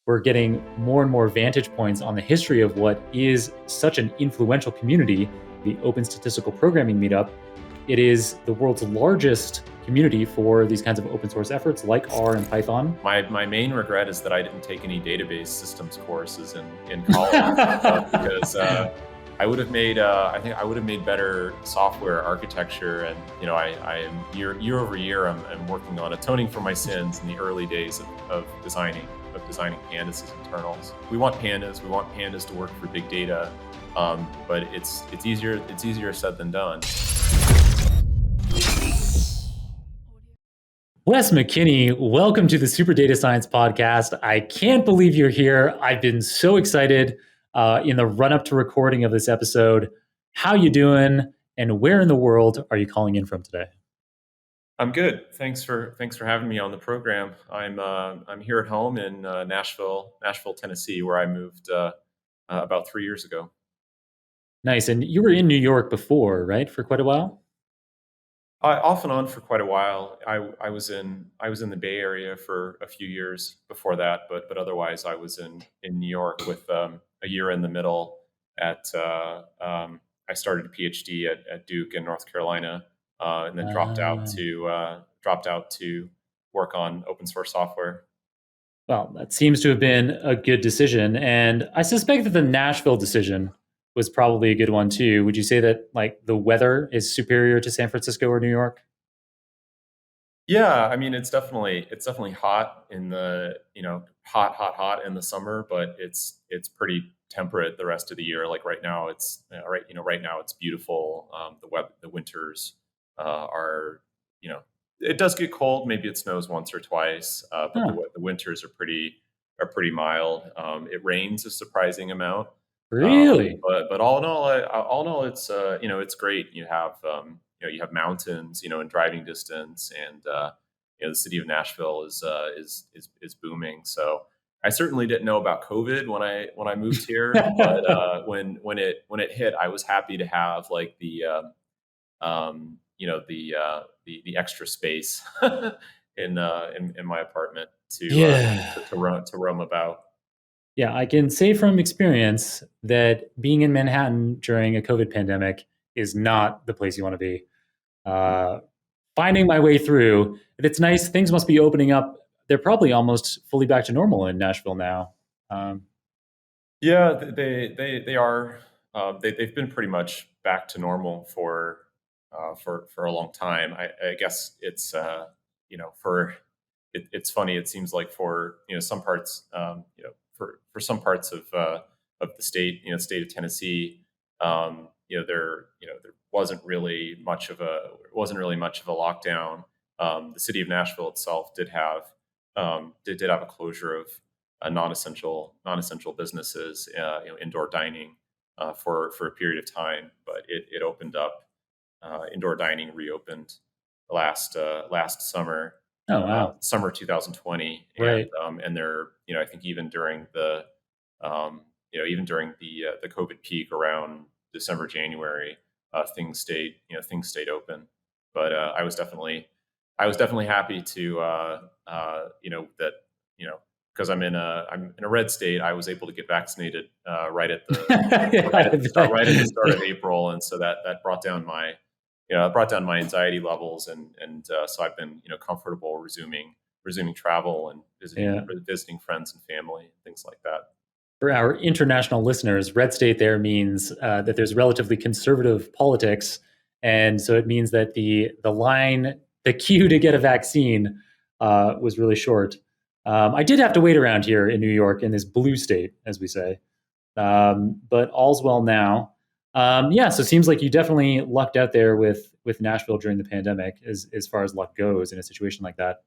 we're getting more and more vantage points on the history of what is such an influential community, the Open Statistical Programming Meetup. It is the world's largest community for these kinds of open source efforts like R and Python. My main regret is that I didn't take any database systems courses in college because I would have made I think I would have made better software architecture, and I am year over year I'm working on atoning for my sins in the early days of designing Pandas as internals. We want Pandas to work for big data, but it's easier said than done. Wes McKinney, welcome to the Super Data Science Podcast. I can't believe you're here. I've been so excited in the run-up to recording of this episode. How you doing, and where in the world are you calling in from today? I'm good. Thanks for having me on the program. I'm here at home in Nashville, Tennessee, where I moved about 3 years ago. Nice. And you were in New York before, right? For quite a while? Off and on for quite a while. I was in the Bay Area for a few years before that, but otherwise I was in New York with a year in the middle at I started a PhD at Duke in North Carolina, and then dropped out to work on open source software. Well, that seems to have been a good decision, and I suspect that the Nashville decision was probably a good one too. Would you say that like the weather is superior to San Francisco or New York? Yeah, I mean it's definitely hot in the hot in the summer, but it's pretty temperate the rest of the year. Like right now it's right now it's beautiful. The winters are it does get cold. Maybe it snows once or twice, but the winters are pretty mild. It rains a surprising amount. Really? But all in all, it's it's great. You have mountains, in driving distance, and the city of Nashville is booming. So I certainly didn't know about COVID when I moved here, but when it hit, I was happy to have like the extra space in my apartment to roam about. Yeah, I can say from experience that being in Manhattan during a COVID pandemic is not the place you want to be. Finding my way through, it's nice. Things must be opening up. They're probably almost fully back to normal in Nashville now. Yeah, they are. They've been pretty much back to normal for a long time. I guess it's it's funny. It seems like for some parts for some parts of the state, state of Tennessee, there wasn't really much of a lockdown. The city of Nashville itself did have a closure of non-essential businesses, indoor dining for a period of time, but it opened up. Indoor dining reopened last summer. Oh wow! Summer 2020, right? And they're I think even during the the COVID peak around December, January, things stayed open. But I was definitely happy to that because I'm in a red state, I was able to get vaccinated right at the right at the start of April, and so that brought down my anxiety levels, and so I've been comfortable resuming travel and visiting friends and family, things like that. For our international listeners, red state there means that there's relatively conservative politics, and so it means that the queue to get a vaccine was really short. I did have to wait around here in New York in this blue state, as we say, but all's well now. So it seems like you definitely lucked out there with Nashville during the pandemic, as far as luck goes in a situation like that.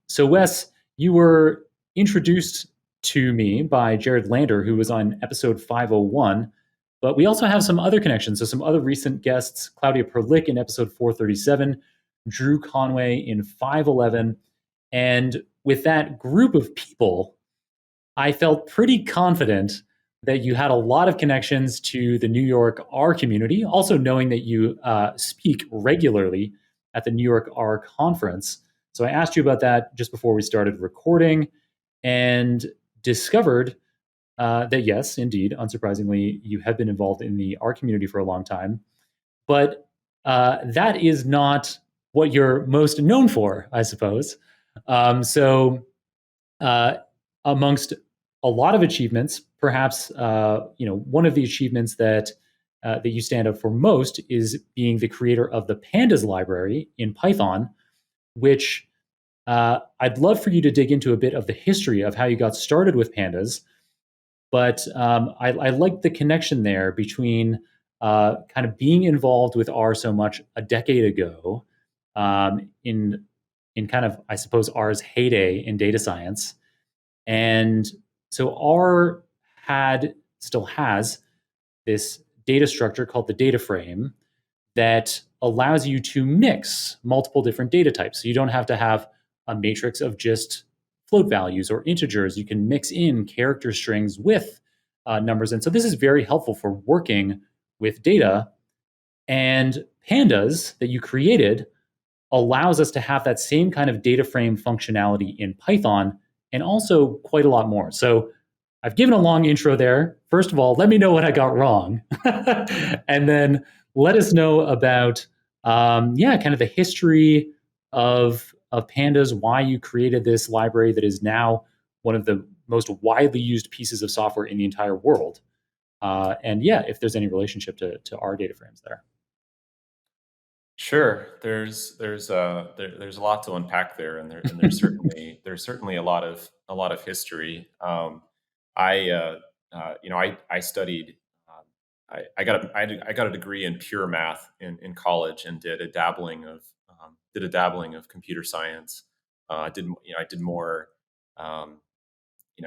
So Wes, you were introduced to me by Jared Lander, who was on episode 501, but we also have some other connections. So some other recent guests: Claudia Perlich in episode 437, Drew Conway in 511, and with that group of people, I felt pretty confident that you had a lot of connections to the New York R community, also knowing that you speak regularly at the New York R conference. So I asked you about that just before we started recording, and discovered that yes, indeed, unsurprisingly, you have been involved in the R community for a long time, but that is not what you're most known for, I suppose. So, uh, amongst a lot of achievements, perhaps one of the achievements that you stand up for most is being the creator of the Pandas library in Python, which I'd love for you to dig into a bit of the history of how you got started with Pandas. But I like the connection there between kind of being involved with R so much a decade ago, in kind of, I suppose, R's heyday in data science. And so R still has this data structure called the data frame that allows you to mix multiple different data types. So you don't have to have a matrix of just float values or integers. You can mix in character strings with numbers. And so this is very helpful for working with data. And Pandas that you created allows us to have that same kind of data frame functionality in Python and also quite a lot more. So I've given a long intro there. First of all, let me know what I got wrong. And then let us know about, kind of the history of Pandas, why you created this library that is now one of the most widely used pieces of software in the entire world. And yeah, if there's any relationship to our data frames there. Sure. There's a lot to unpack there, and there's certainly a lot of history. I studied. I got a degree in pure math in college, and did a dabbling of computer science. I did more um,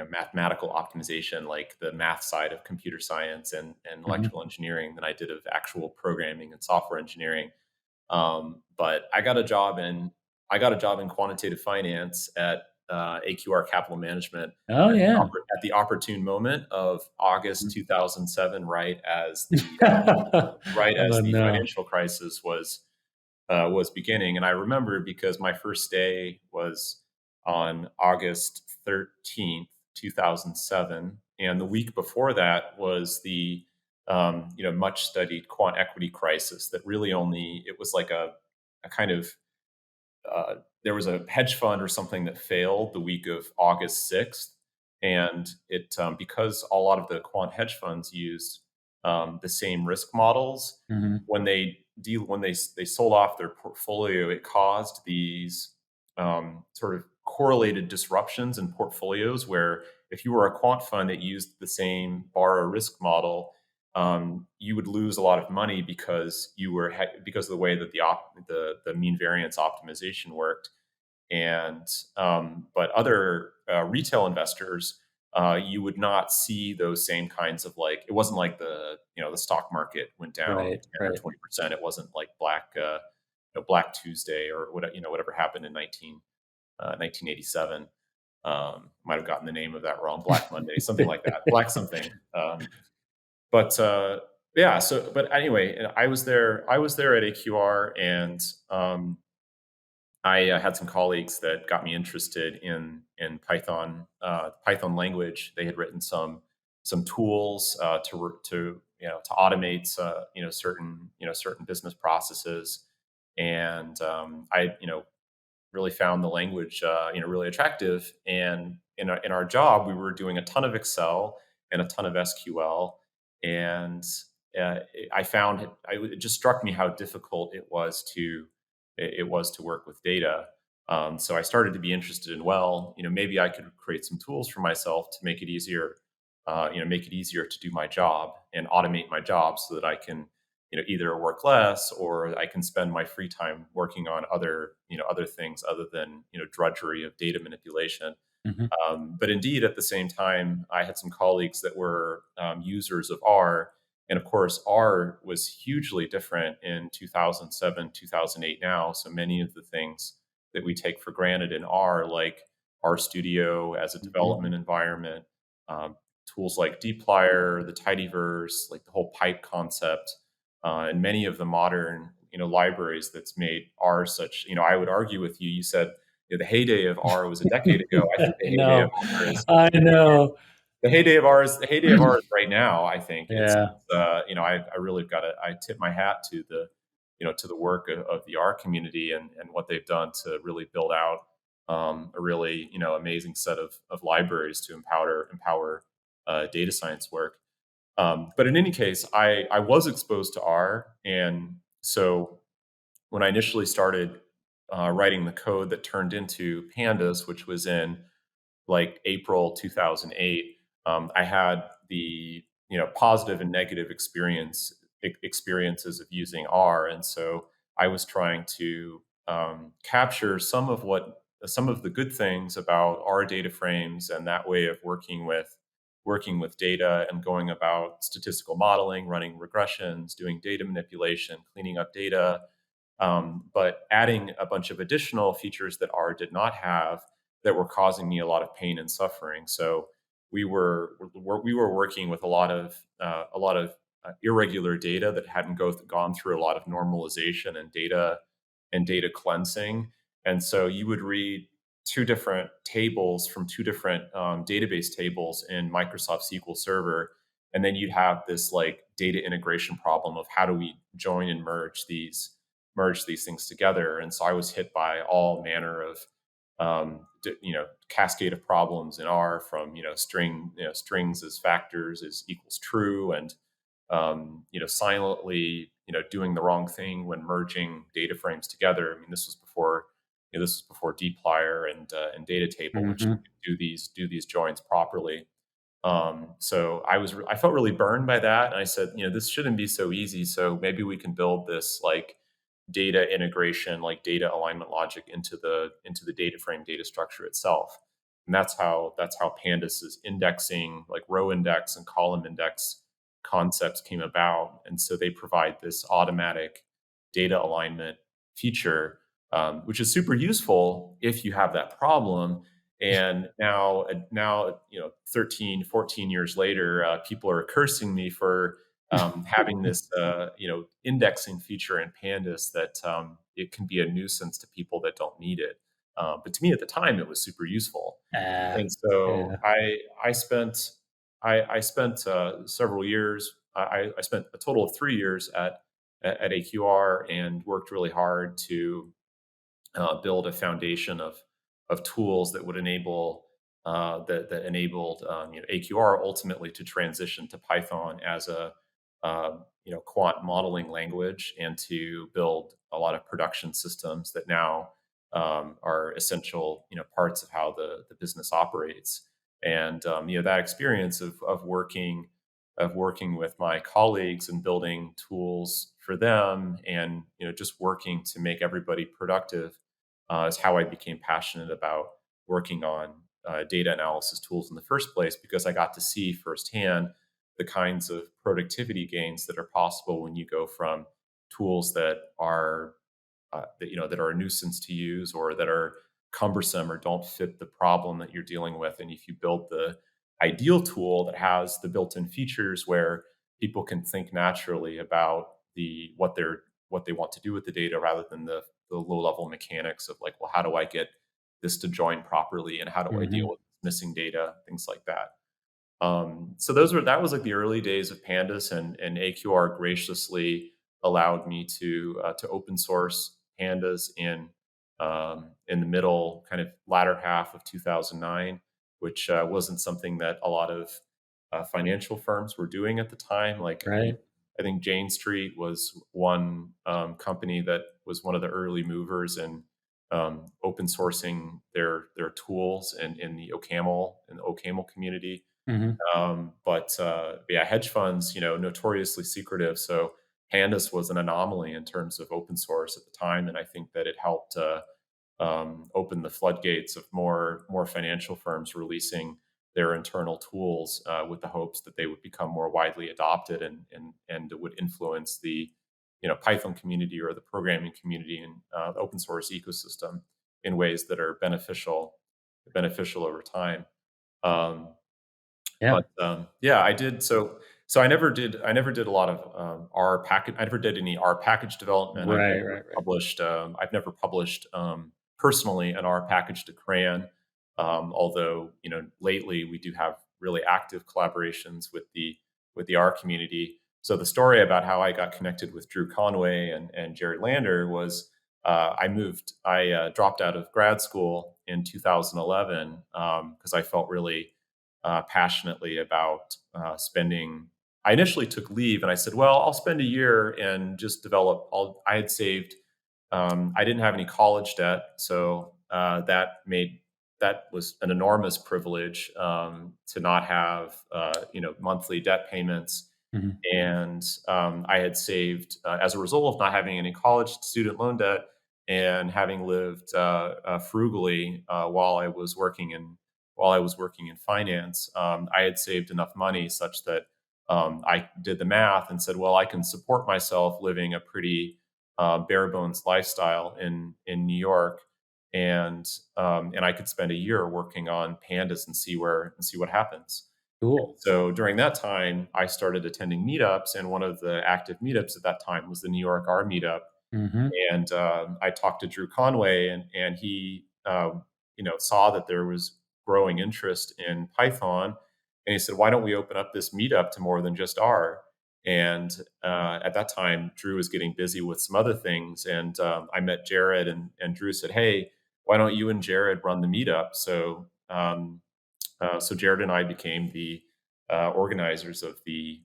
mathematical optimization, like the math side of computer science and Mm-hmm. electrical engineering, than I did of actual programming and software engineering. But I got a job in quantitative finance at AQR Capital Management Oh yeah. at the opportune moment of August 2007, right as Oh the no. financial crisis was beginning. And I remember because my first day was on August 13th, 2007, and the week before that was the much studied quant equity crisis. That really only it was like a kind of there was a hedge fund or something that failed the week of August 6th, and it because a lot of the quant hedge funds used the same risk models. Mm-hmm. When they sold off their portfolio, it caused these sort of correlated disruptions in portfolios, where if you were a quant fund that used the same borrower risk model, you would lose a lot of money because of the way that the mean variance optimization worked. And but other retail investors, you would not see those same kinds of, like, it wasn't like the stock market went down Right. 10 or Right. 20%. It wasn't like Black Tuesday or whatever happened in 1987. Might have gotten the name of that wrong. Black Monday, something like that. Black something. But yeah. But anyway, I was there at AQR, and I had some colleagues that got me interested in Python, Python language. They had written some tools to automate certain business processes, and I really found the language really attractive. And in our job, we were doing a ton of Excel and a ton of SQL, and uh, it just struck me how difficult it was to work with data. So I started to be interested in, well, maybe I could create some tools for myself to make it easier to do my job and automate my job, so that I can either work less, or I can spend my free time working on other things other than drudgery of data manipulation. Mm-hmm. But indeed, at the same time, I had some colleagues that were users of R. And of course, R was hugely different in 2007, 2008 now. So many of the things that we take for granted in R, like R Studio as a Mm-hmm. development environment, um, tools like dplyr, the tidyverse, like the whole pipe concept, and many of the modern libraries that's made R such. I would argue with you. You said the heyday of R was a decade ago. I think the heyday of No, R is I know. the heyday of R is right now. I think Yeah. I really got to I tip my hat to the to the work of the R community and what they've done to really build out a really amazing set of libraries to empower data science work. But in any case, I was exposed to R, and so when I initially started writing the code that turned into Pandas, which was in like April 2008, I had the positive and negative experiences of using R, and so I was trying to capture some of the good things about R data frames and that way of working with data and going about statistical modeling, running regressions, doing data manipulation, cleaning up data, but adding a bunch of additional features that R did not have that were causing me a lot of pain and suffering. So we were working with a lot of irregular data that hadn't gone through a lot of normalization and data cleansing. And so you would read two different tables from two different database tables in Microsoft SQL Server, and then you'd have this like data integration problem of how do we join and merge these things together. And so I was hit by all manner of cascade of problems in R, from strings as factors is equals true, and silently doing the wrong thing when merging data frames together. I mean, this was before dplyr and data table, which Hmm. do these joins properly. So I felt really burned by that, and I said, this shouldn't be so easy. So maybe we can build this like data integration, like data alignment logic into the data frame data structure itself. And that's how Pandas's indexing, like row index and column index concepts came about. And so they provide this automatic data alignment feature, which is super useful if you have that problem. And now 13, 14 years later, people are cursing me for having this indexing feature in Pandas that it can be a nuisance to people that don't need it. But to me at the time, it was super useful. Ah, And so yeah. I spent several years. I spent a total of 3 years at AQR and worked really hard to build a foundation of tools that would enable that enabled AQR ultimately to transition to Python as a quant modeling language, and to build a lot of production systems that now are essential parts of how the business operates. And that experience of working with my colleagues and building tools for them, and just working to make everybody productive, is how I became passionate about working on data analysis tools in the first place, because I got to see firsthand the kinds of productivity gains that are possible when you go from tools that are that are a nuisance to use, or that are cumbersome or don't fit the problem that you're dealing with. And if you build the ideal tool that has the built-in features where people can think naturally about what they want to do with the data, rather than the low-level mechanics of like, well, how do I get this to join properly, and how do I deal Hmm. with missing data, things like that. So that was like the early days of Pandas, and AQR graciously allowed me to open source Pandas in the middle, kind of latter half of 2009, which wasn't something that a lot of financial firms were doing at the time. Like Right. I think Jane Street was one company that was one of the early movers in open sourcing their tools in the OCaml community. Hmm. But yeah, hedge funds, notoriously secretive. So Pandas was an anomaly in terms of open source at the time, and I think that it helped open the floodgates of more financial firms releasing their internal tools with the hopes that they would become more widely adopted, and it would influence the Python community or the programming community and the open source ecosystem in ways that are beneficial over time. Um, Yeah. but yeah, I did. So I never did a lot of R package. I never did any R package development. Right. Right. Right. I've never published personally an R package to CRAN. Although lately we do have really active collaborations with the R community. So the story about how I got connected with Drew Conway and Jared Lander was I dropped out of grad school in 2011 because I felt really passionately about spending. I initially took leave and I said, well, I'll spend a year and just develop. I had saved. I didn't have any college debt, so that was an enormous privilege to not have monthly debt payments. Mm-hmm. And I had saved as a result of not having any college student loan debt and having lived frugally while I was working in finance. I had saved enough money such that I did the math and said, well, I can support myself living a pretty bare bones lifestyle in New York, and I could spend a year working on Pandas and see what happens. Cool. So during that time, I started attending meetups, and one of the active meetups at that time was the New York R meetup. Mm-hmm. And I talked to Drew Conway, and he saw that there was growing interest in Python, and he said, "Why don't we open up this meetup to more than just R?" And at that time, Drew was getting busy with some other things, and I met Jared, and Drew said, "Hey, why don't you and Jared run the meetup?" So Jared and I became the organizers of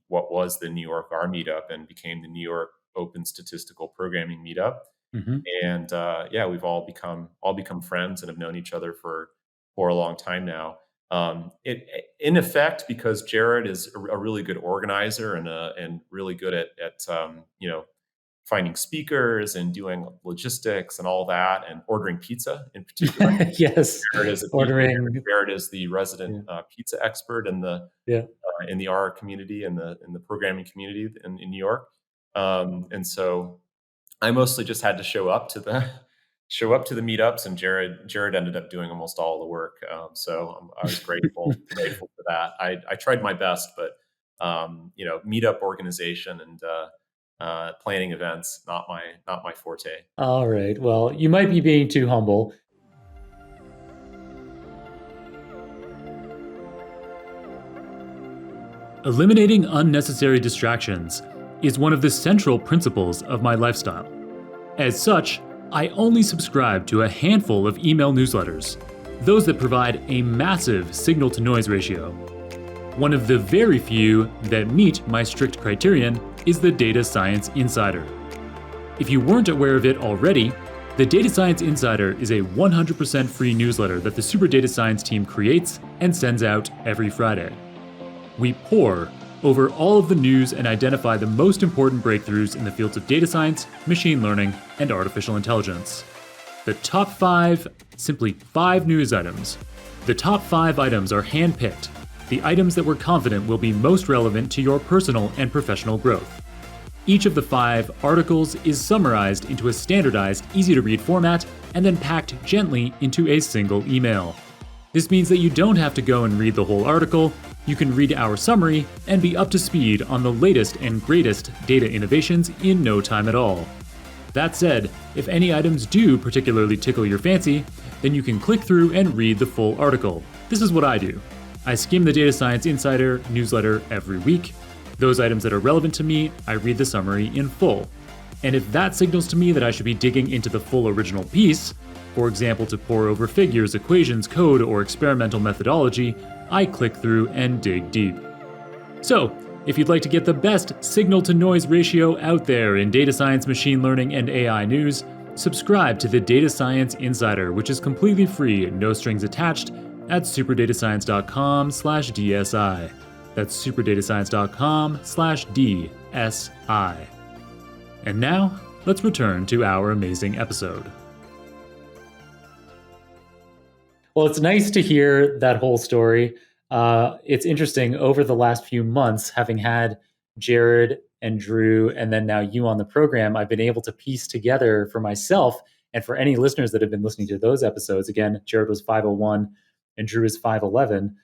what was the New York R meetup and became the New York Open Statistical Programming meetup. Mm-hmm. And we've all become friends and have known each other for a long time now. In effect, because Jared is a really good organizer and really good at finding speakers and doing logistics and all that, and ordering pizza in particular. Yes, Jared is the resident pizza expert in the R community and in the programming community in New York. And so I mostly just had to show up to the meetups, and Jared ended up doing almost all the work. So I was grateful for that. I tried my best, but meetup organization and planning events, not my forte. All right. Well, you might be being too humble. Eliminating unnecessary distractions is one of the central principles of my lifestyle. As such, I only subscribe to a handful of email newsletters, those that provide a massive signal-to-noise ratio. One of the very few that meet my strict criterion is the Data Science Insider. If you weren't aware of it already, the Data Science Insider is a 100% free newsletter that the Super Data Science team creates and sends out every Friday. We pore over all of the news and identify the most important breakthroughs in the fields of data science, machine learning, and artificial intelligence. The top 5, simply 5 news items. The top 5 items are handpicked, the items that we're confident will be most relevant to your personal and professional growth. Each of the 5 articles is summarized into a standardized, easy-to-read format and then packed gently into a single email. This means that you don't have to go and read the whole article. You can read our summary and be up to speed on the latest and greatest data innovations in no time at all. That said, if any items do particularly tickle your fancy, then you can click through and read the full article. This is what I do. I skim the Data Science Insider newsletter every week. Those items that are relevant to me, I read the summary in full. And if that signals to me that I should be digging into the full original piece, for example to pore over figures, equations, code, or experimental methodology, I click through and dig deep. So, if you'd like to get the best signal-to-noise ratio out there in data science, machine learning, and AI news, subscribe to the Data Science Insider, which is completely free, no strings attached, at superdatascience.com/DSI. That's superdatascience.com/DSI. And now, let's return to our amazing episode. Well, it's nice to hear that whole story. It's interesting, over the last few months, having had Jared and Drew and then now you on the program, I've been able to piece together for myself and for any listeners that have been listening to those episodes. Again, Jared was 501 and Drew is 511.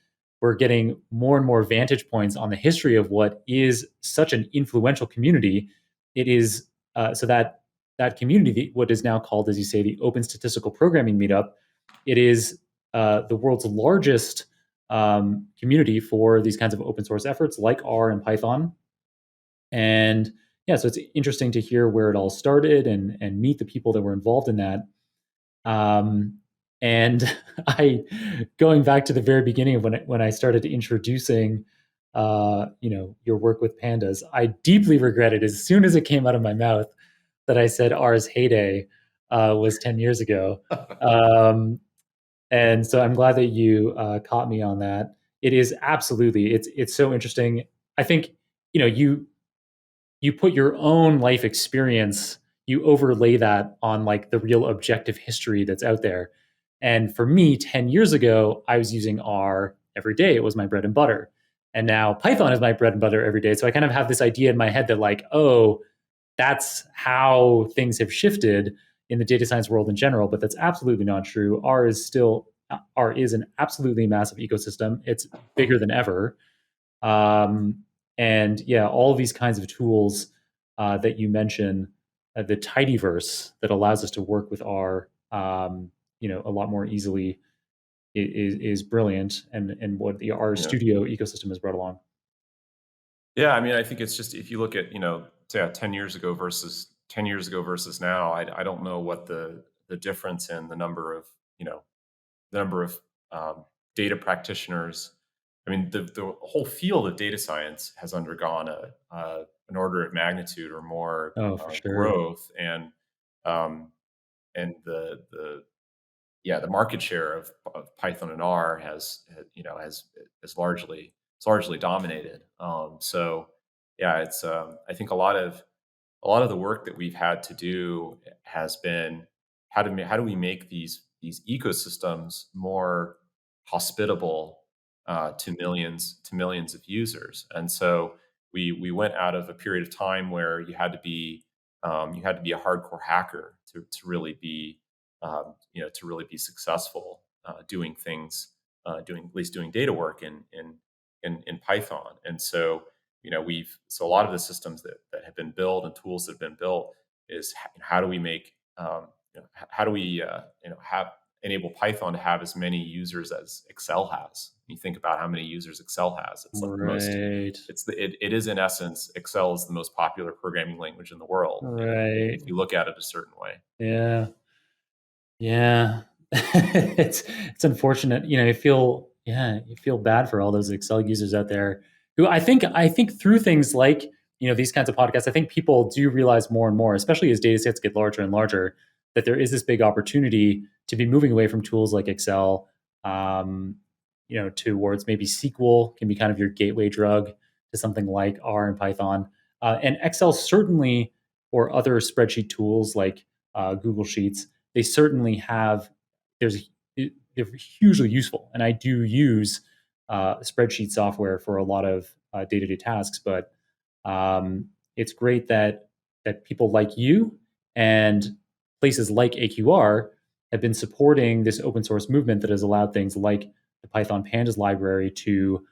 We're getting more and more vantage points on the history of what is such an influential community. It is so that that community, what is now called, as you say, the Open Statistical Programming Meetup, it is the world's largest community for these kinds of open source efforts like R and Python. And yeah, so it's interesting to hear where it all started and meet the people that were involved in that. And I, going back to the very beginning of when I started introducing, your work with pandas, I deeply regretted as soon as it came out of my mouth that I said R's heyday was 10 years ago. And so I'm glad that you caught me on that. It is absolutely, it's so interesting. I think, you put your own life experience, you overlay that on like the real objective history that's out there. And for me, 10 years ago, I was using R every day. It was my bread and butter. And now Python is my bread and butter every day. So I kind of have this idea in my head that like, oh, that's how things have shifted in the data science world in general, but that's absolutely not true. R is an absolutely massive ecosystem. It's bigger than ever. And yeah, all of these kinds of tools that you mention, the tidyverse that allows us to work with R, a lot more easily is brilliant, and what the R Studio ecosystem has brought along. Yeah, I mean, I think it's just if you look at say 10 years ago versus now, I don't know what the difference in the number of data practitioners. I mean, the whole field of data science has undergone an order of magnitude or more For sure. growth, and the market share of Python and R has largely dominated. So yeah, it's I think a lot of the work that we've had to do has been how do we make these ecosystems more hospitable to millions of users. And so we went out of a period of time where you had to be a hardcore hacker to really be successful doing things, doing data work in Python. And so a lot of the systems that have been built and tools that have been built is how do we make how do we have enable Python to have as many users as Excel has. You think about how many users Excel has. It's like it is in essence, Excel is the most popular programming language in the world. Right. If you look at it a certain way. Yeah. Yeah. it's unfortunate. You feel bad for all those Excel users out there who I think through things like, these kinds of podcasts, I think people do realize more and more, especially as data sets get larger and larger, that there is this big opportunity to be moving away from tools like Excel, towards maybe SQL can be kind of your gateway drug to something like R and Python. And Excel certainly, or other spreadsheet tools like Google Sheets, they certainly have, they're hugely useful. And I do use spreadsheet software for a lot of day-to-day tasks, but it's great that people like you and places like AQR have been supporting this open source movement that has allowed things like the Python Pandas library to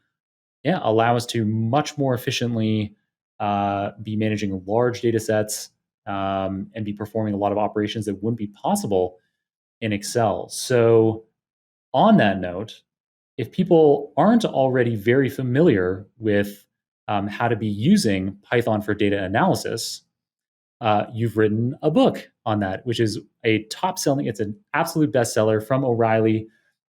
allow us to much more efficiently be managing large data sets and be performing a lot of operations that wouldn't be possible in Excel. So on that note, if people aren't already very familiar with how to be using Python for data analysis, you've written a book on that, which is a top-selling, it's an absolute bestseller from O'Reilly.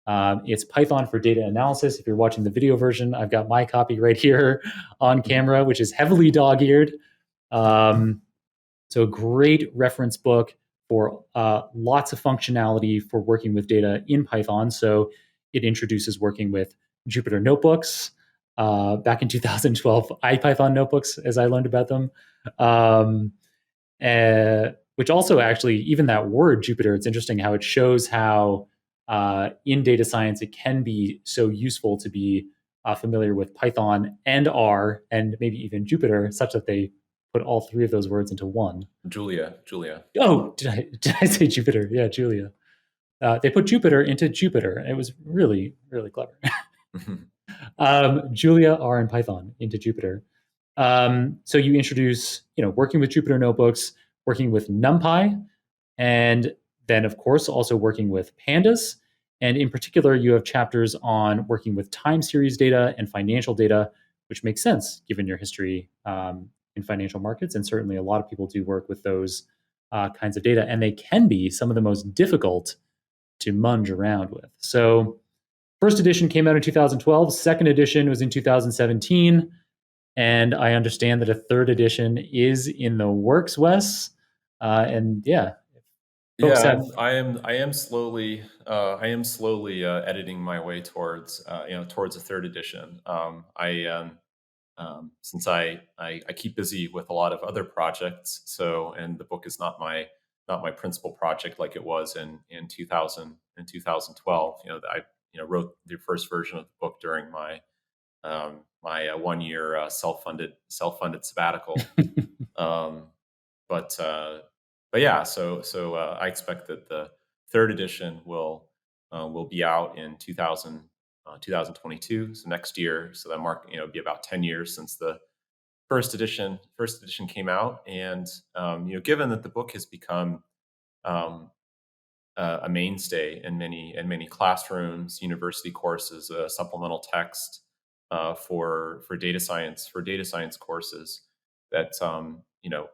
It's Python for Data Analysis. If you're watching the video version, I've got my copy right here on camera, which is heavily dog-eared. So a great reference book for lots of functionality for working with data in Python. So it introduces working with Jupyter notebooks. Back in 2012, IPython notebooks, as I learned about them. Which also actually, even that word Jupyter, it's interesting how it shows how in data science it can be so useful to be familiar with Python and R and maybe even Jupyter, such that they put all three of those words into one. Julia. Oh, did I say Jupyter? Yeah, Julia. They put Jupyter into Jupyter. It was really, really clever. Julia, R, and Python into Jupyter. So you introduce, working with Jupyter notebooks, working with NumPy, and then, of course, also working with Pandas. And in particular, you have chapters on working with time series data and financial data, which makes sense given your history in financial markets. And certainly a lot of people do work with those kinds of data, and they can be some of the most difficult to munge around with. So, first edition came out in 2012, second edition was in 2017, and I understand that a third edition is in the works, Wes. And yeah, folks Yeah, have. I am slowly editing my way towards towards a third edition. Since I keep busy with a lot of other projects, and the book is not my principal project like it was in 2012. I wrote the first version of the book during my 1 year self funded sabbatical. Um, but yeah, I expect that the third edition will be out in 2022, so next year. So that be about 10 years since the first edition came out. And given that the book has become um, a mainstay in many classrooms, university courses, supplemental text for data science courses. That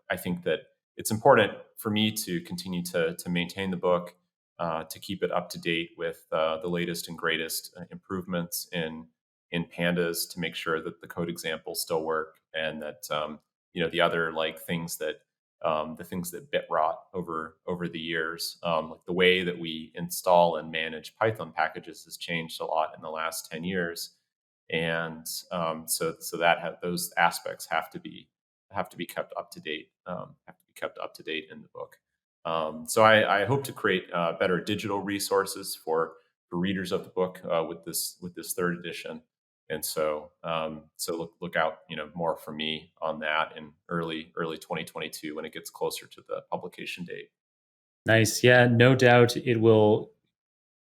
I think that it's important for me to continue to maintain the book, to keep it up to date with the latest and greatest improvements in pandas, to make sure that the code examples still work, and that the other the things that bit rot over the years. Like the way that we install and manage Python packages has changed a lot in the last 10 years, and those aspects have to be kept up to date. Have to be kept up to date in the book. So I hope to create better digital resources for readers of the book with this third edition. And so look out, more from me on that in early 2022 when it gets closer to the publication date. Nice. Yeah, no doubt it will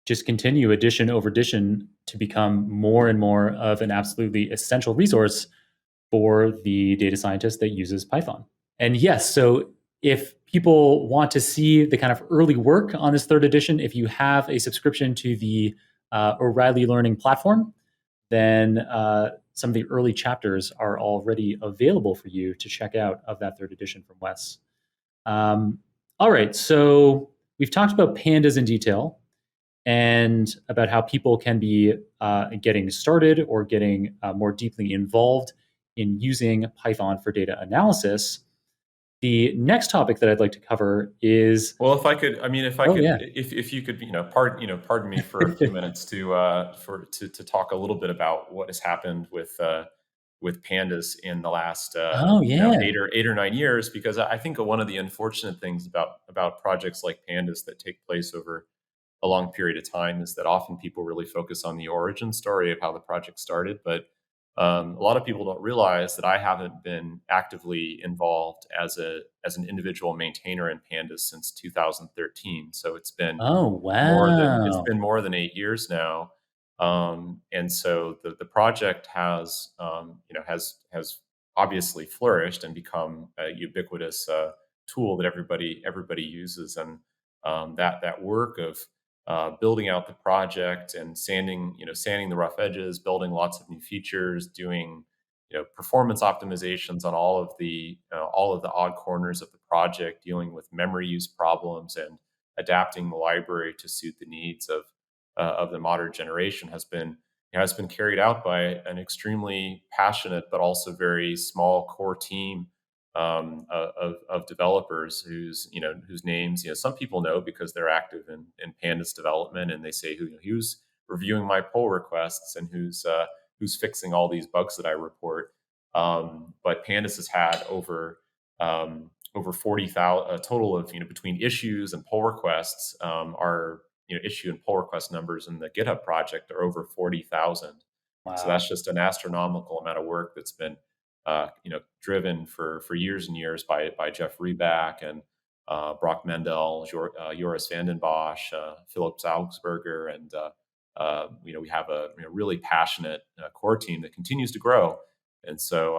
just continue edition over edition to become more and more of an absolutely essential resource for the data scientist that uses Python. And yes, so if people want to see the kind of early work on this third edition, if you have a subscription to the O'Reilly Learning platform, then some of the early chapters are already available for you to check out of that third edition from Wes. All right, so we've talked about pandas in detail and about how people can be getting started or getting more deeply involved in using Python for data analysis. The next topic that I'd like to cover is. Well, if I could, I mean, Oh, yeah. if you could, pardon me for a few minutes to talk a little bit about what has happened with pandas in the last Oh, yeah. 8 or 9 years, because I think one of the unfortunate things about projects like pandas that take place over a long period of time is that often people really focus on the origin story of how the project started, but a lot of people don't realize that I haven't been actively involved as an individual maintainer in Pandas since 2013. So Oh, it's wow. been more than 8 years now, and so the project has obviously flourished and become a ubiquitous tool that everybody uses, and that work of building out the project and sanding the rough edges, building lots of new features, doing performance optimizations on all of the odd corners of the project, dealing with memory use problems and adapting the library to suit the needs of the modern generation has been carried out by an extremely passionate but also very small core team of developers whose names some people know because they're active in Pandas development, and they say who's reviewing my pull requests and who's fixing all these bugs that I report. But Pandas has had over 40,000 a total of between issues and pull requests. Our issue and pull request numbers in the GitHub project are over 40,000. So Wow. that's just an astronomical amount of work that's been driven for years and years by Jeff Reback and Brock Mendel, Joris van den Bosch, Philip Augsburger, and we have a really passionate core team that continues to grow. And so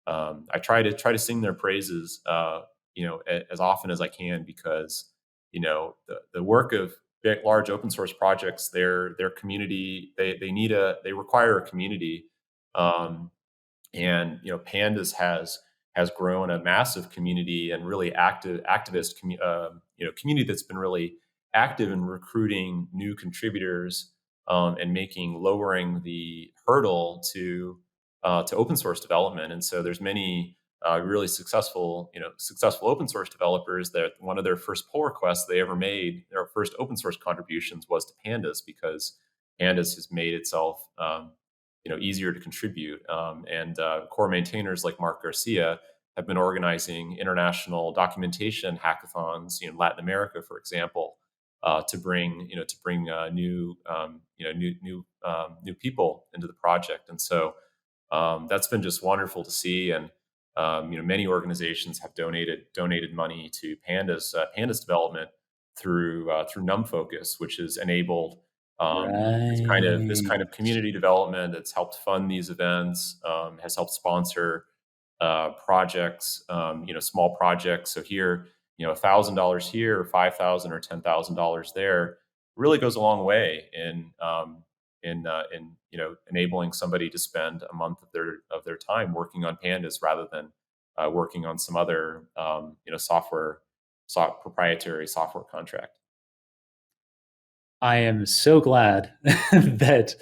I try to sing their praises, as often as I can, because the work of big, large open source projects, their community, they require a community. Um, and Pandas has grown a massive community, and really community that's been really active in recruiting new contributors, and lowering the hurdle to open source development. And so there's many really successful open source developers that one of their first pull requests they ever made, their first open source contributions, was to Pandas, because Pandas has made itself easier to contribute. And core maintainers like Mark Garcia have been organizing international documentation hackathons in Latin America, for example, to bring new people into the project. And so that's been just wonderful to see. And many organizations have donated money to Pandas development through NumFocus, which has enabled this kind of Right. community development. That's helped fund these events, has helped sponsor projects, small projects. So here, $1,000 here, or 5,000 or $10,000 there, really goes a long way in enabling somebody to spend a month of their time working on Pandas, rather than working on some other proprietary software contract. I am so glad that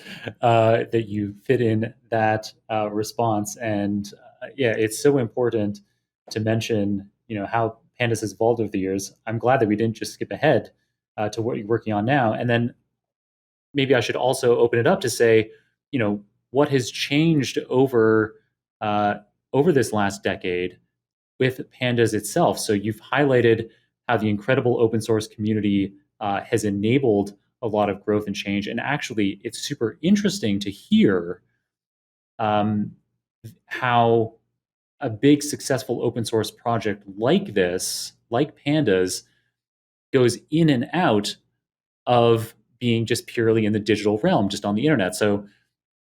you fit in that response, and yeah, it's so important to mention how Pandas has evolved over the years. I'm glad that we didn't just skip ahead to what you're working on now, and then maybe I should also open it up to say, what has changed over this last decade with Pandas itself. So you've highlighted how the incredible open source community has enabled a lot of growth and change. And actually, it's super interesting to hear how a big successful open source project like this, like Pandas, goes in and out of being just purely in the digital realm, just on the internet. So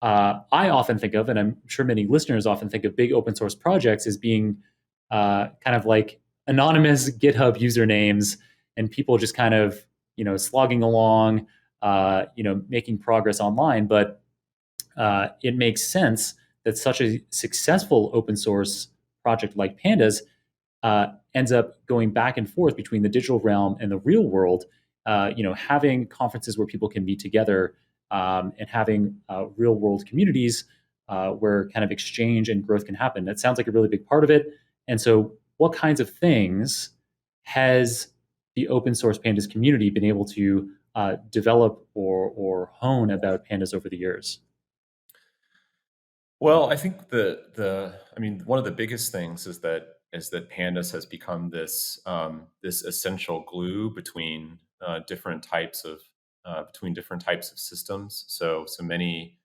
I often think of, and I'm sure many listeners often think of, big open source projects as being kind of like anonymous GitHub usernames, and people just kind of slogging along, making progress online. But it makes sense that such a successful open source project like Pandas ends up going back and forth between the digital realm and the real world. Having conferences where people can meet together, and having real world communities where kind of exchange and growth can happen. That sounds like a really big part of it. And so, what kinds of things has the open source Pandas community been able to develop or hone about Pandas over the years? Well, I think one of the biggest things is that Pandas has become this essential glue between different types of systems. So many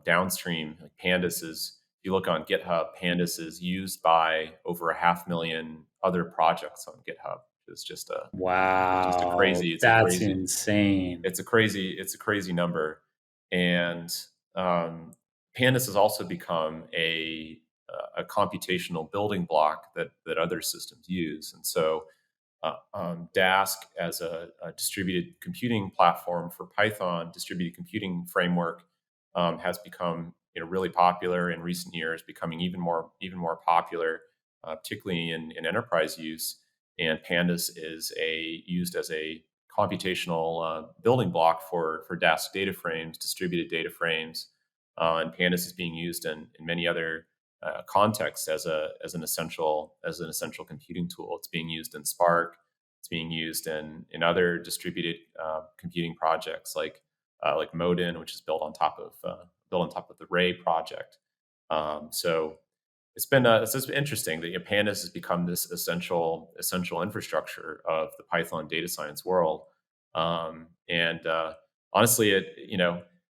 downstream, like Pandas is. If you look on GitHub, Pandas is used by over 500,000 other projects on GitHub. It's just a Wow, crazy. that's insane. It's a crazy number. And Pandas has also become a computational building block that other systems use. And so Dask, as a distributed computing platform for Python, distributed computing framework, has become really popular in recent years, becoming even more popular, particularly in enterprise use. And Pandas is used as a computational building block for Dask data frames, distributed data frames, and Pandas is being used in many other contexts as an essential computing tool. It's being used in Spark. It's being used in other distributed computing projects like Modin, which is built on top of the Ray project. So it's just interesting that Pandas has become this essential infrastructure of the Python data science world. And honestly,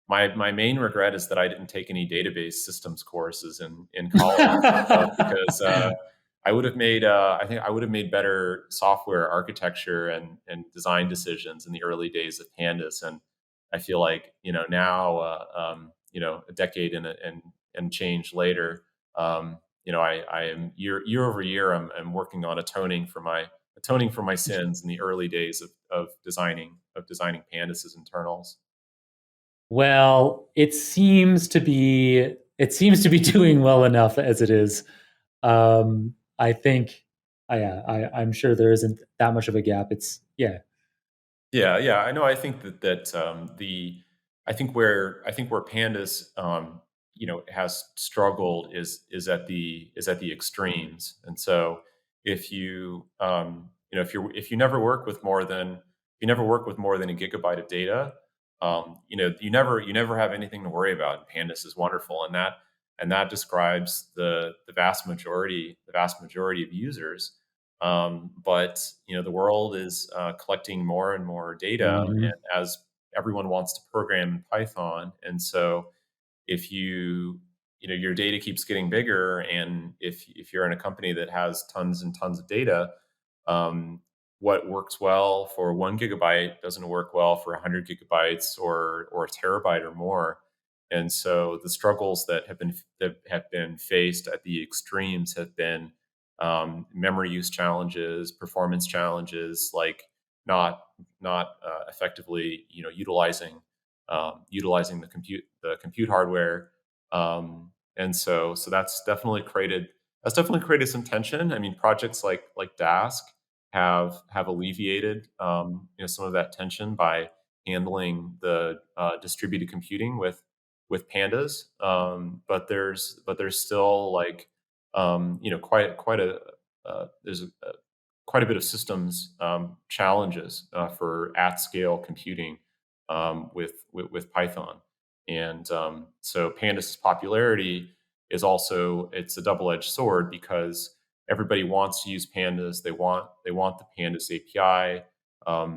my main regret is that I didn't take any database systems courses in college, because I think I would have made better software architecture and design decisions in the early days of Pandas. And I feel like now, a decade and change later, I am year over year, I'm working on atoning for my sins in the early days of designing Pandas' internals. Well, it seems to be doing well enough as it is. I think, I'm sure there isn't that much of a gap. It's yeah. Yeah. I know. I think the I think where Pandas has struggled is at the extremes. And so if you never work with more than a gigabyte of data, you never have anything to worry about. And Pandas is wonderful, and that describes the vast majority of users. But the world is collecting more and more data, Mhm. and as everyone wants to program in Python, and so if your data keeps getting bigger, and if you're in a company that has tons and tons of data, um, what works well for 1 gigabyte doesn't work well for 100 gigabytes or a terabyte or more. And so the struggles that have been faced at the extremes have been memory use challenges, performance challenges, like not effectively utilizing the compute hardware. And so that's definitely created some tension. I mean, projects like Dask have alleviated some of that tension by handling the distributed computing with Pandas. But there's still like there's quite a bit of systems challenges for at scale computing with Python. And so Pandas' popularity it's a double edged sword, because everybody wants to use Pandas. They want the Pandas API.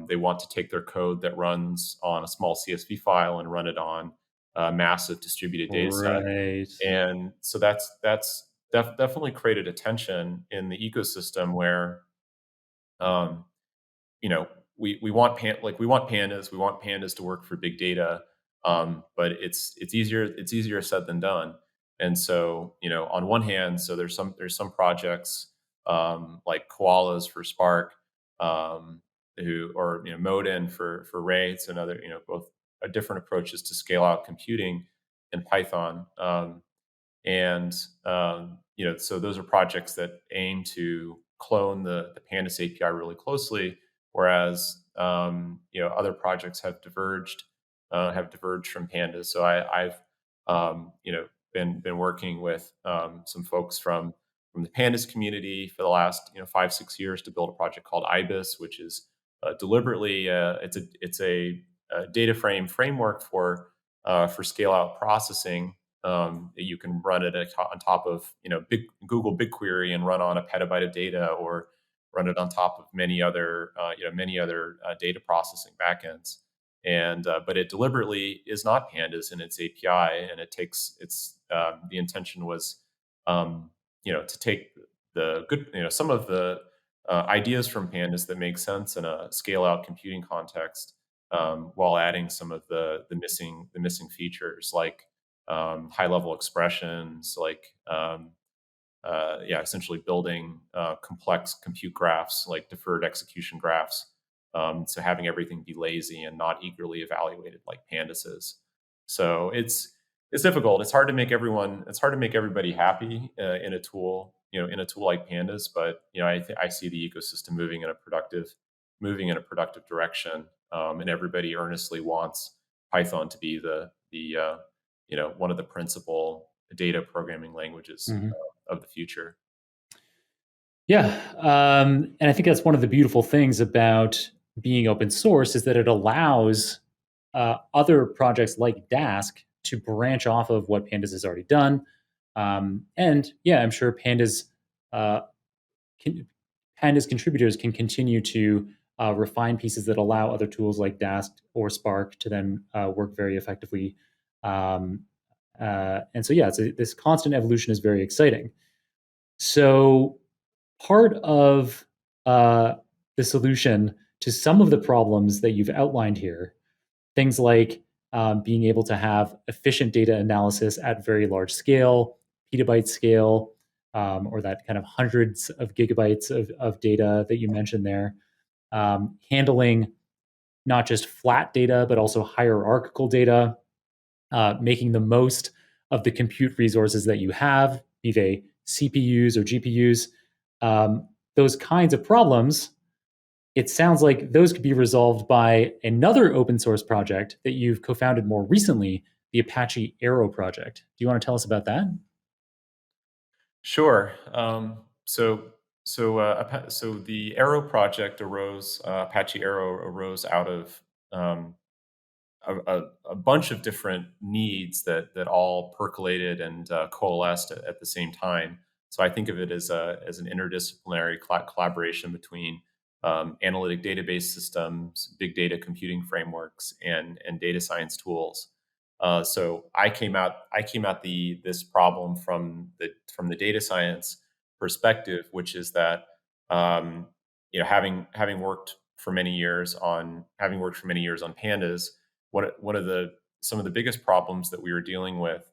They want to take their code that runs on a small CSV file and run it on a massive distributed data set. Right. And so that's definitely created a tension in the ecosystem where um, you know we want Pandas, we want Pandas to work for big data, but it's easier said than done. And so on one hand, so there's some projects like Koalas for Spark, who or Modin for Rates, and other both different approaches to scale out computing in Python. And so those are projects that aim to clone the Pandas API really closely, whereas other projects have diverged from Pandas. So I've been working with some folks from the Pandas community for the last 5-6 years to build a project called IBIS, which is deliberately it's a data framework for scale out processing. You can run it on top of big Google BigQuery and run on a petabyte of data, or run it on top of many other data processing backends. And but it deliberately is not Pandas in its API, and the intention was to take the good some of the ideas from Pandas that make sense in a scale out computing context, while adding some of the missing features, like high level expressions, like essentially building complex compute graphs, like deferred execution graphs. So having everything be lazy and not eagerly evaluated like Pandas is. So it's difficult. It's hard to make everybody happy in a tool like Pandas. But I see the ecosystem moving in a productive direction, and everybody earnestly wants Python to be the one of the principal data programming languages Mhm. of the future. Yeah, and I think that's one of the beautiful things about being open source is that it allows other projects like Dask to branch off of what Pandas has already done. And yeah, I'm sure uh, can, Pandas contributors can continue to refine pieces that allow other tools like Dask or Spark to then work very effectively. Um, and so, yeah, this constant evolution is very exciting. So, part of uh, the solution to some of the problems that you've outlined here, things like being able to have efficient data analysis at very large scale, petabyte scale, or that kind of hundreds of gigabytes of data that you mentioned there, handling not just flat data, but also hierarchical data, making the most of the compute resources that you have, be they CPUs or GPUs. Those kinds of problems, it sounds like those could be resolved by another open source project that you've co-founded more recently, the Apache Arrow project. Do you want to tell us about that? Sure. So the Arrow project arose, Apache Arrow arose out of um, a bunch of different needs that all percolated and coalesced at the same time. So I think of it as an interdisciplinary collaboration between analytic database systems, big data computing frameworks, and data science tools. So I came at the this problem from the data science perspective, which is that having worked for many years on pandas, one of the some of the biggest problems that we were dealing with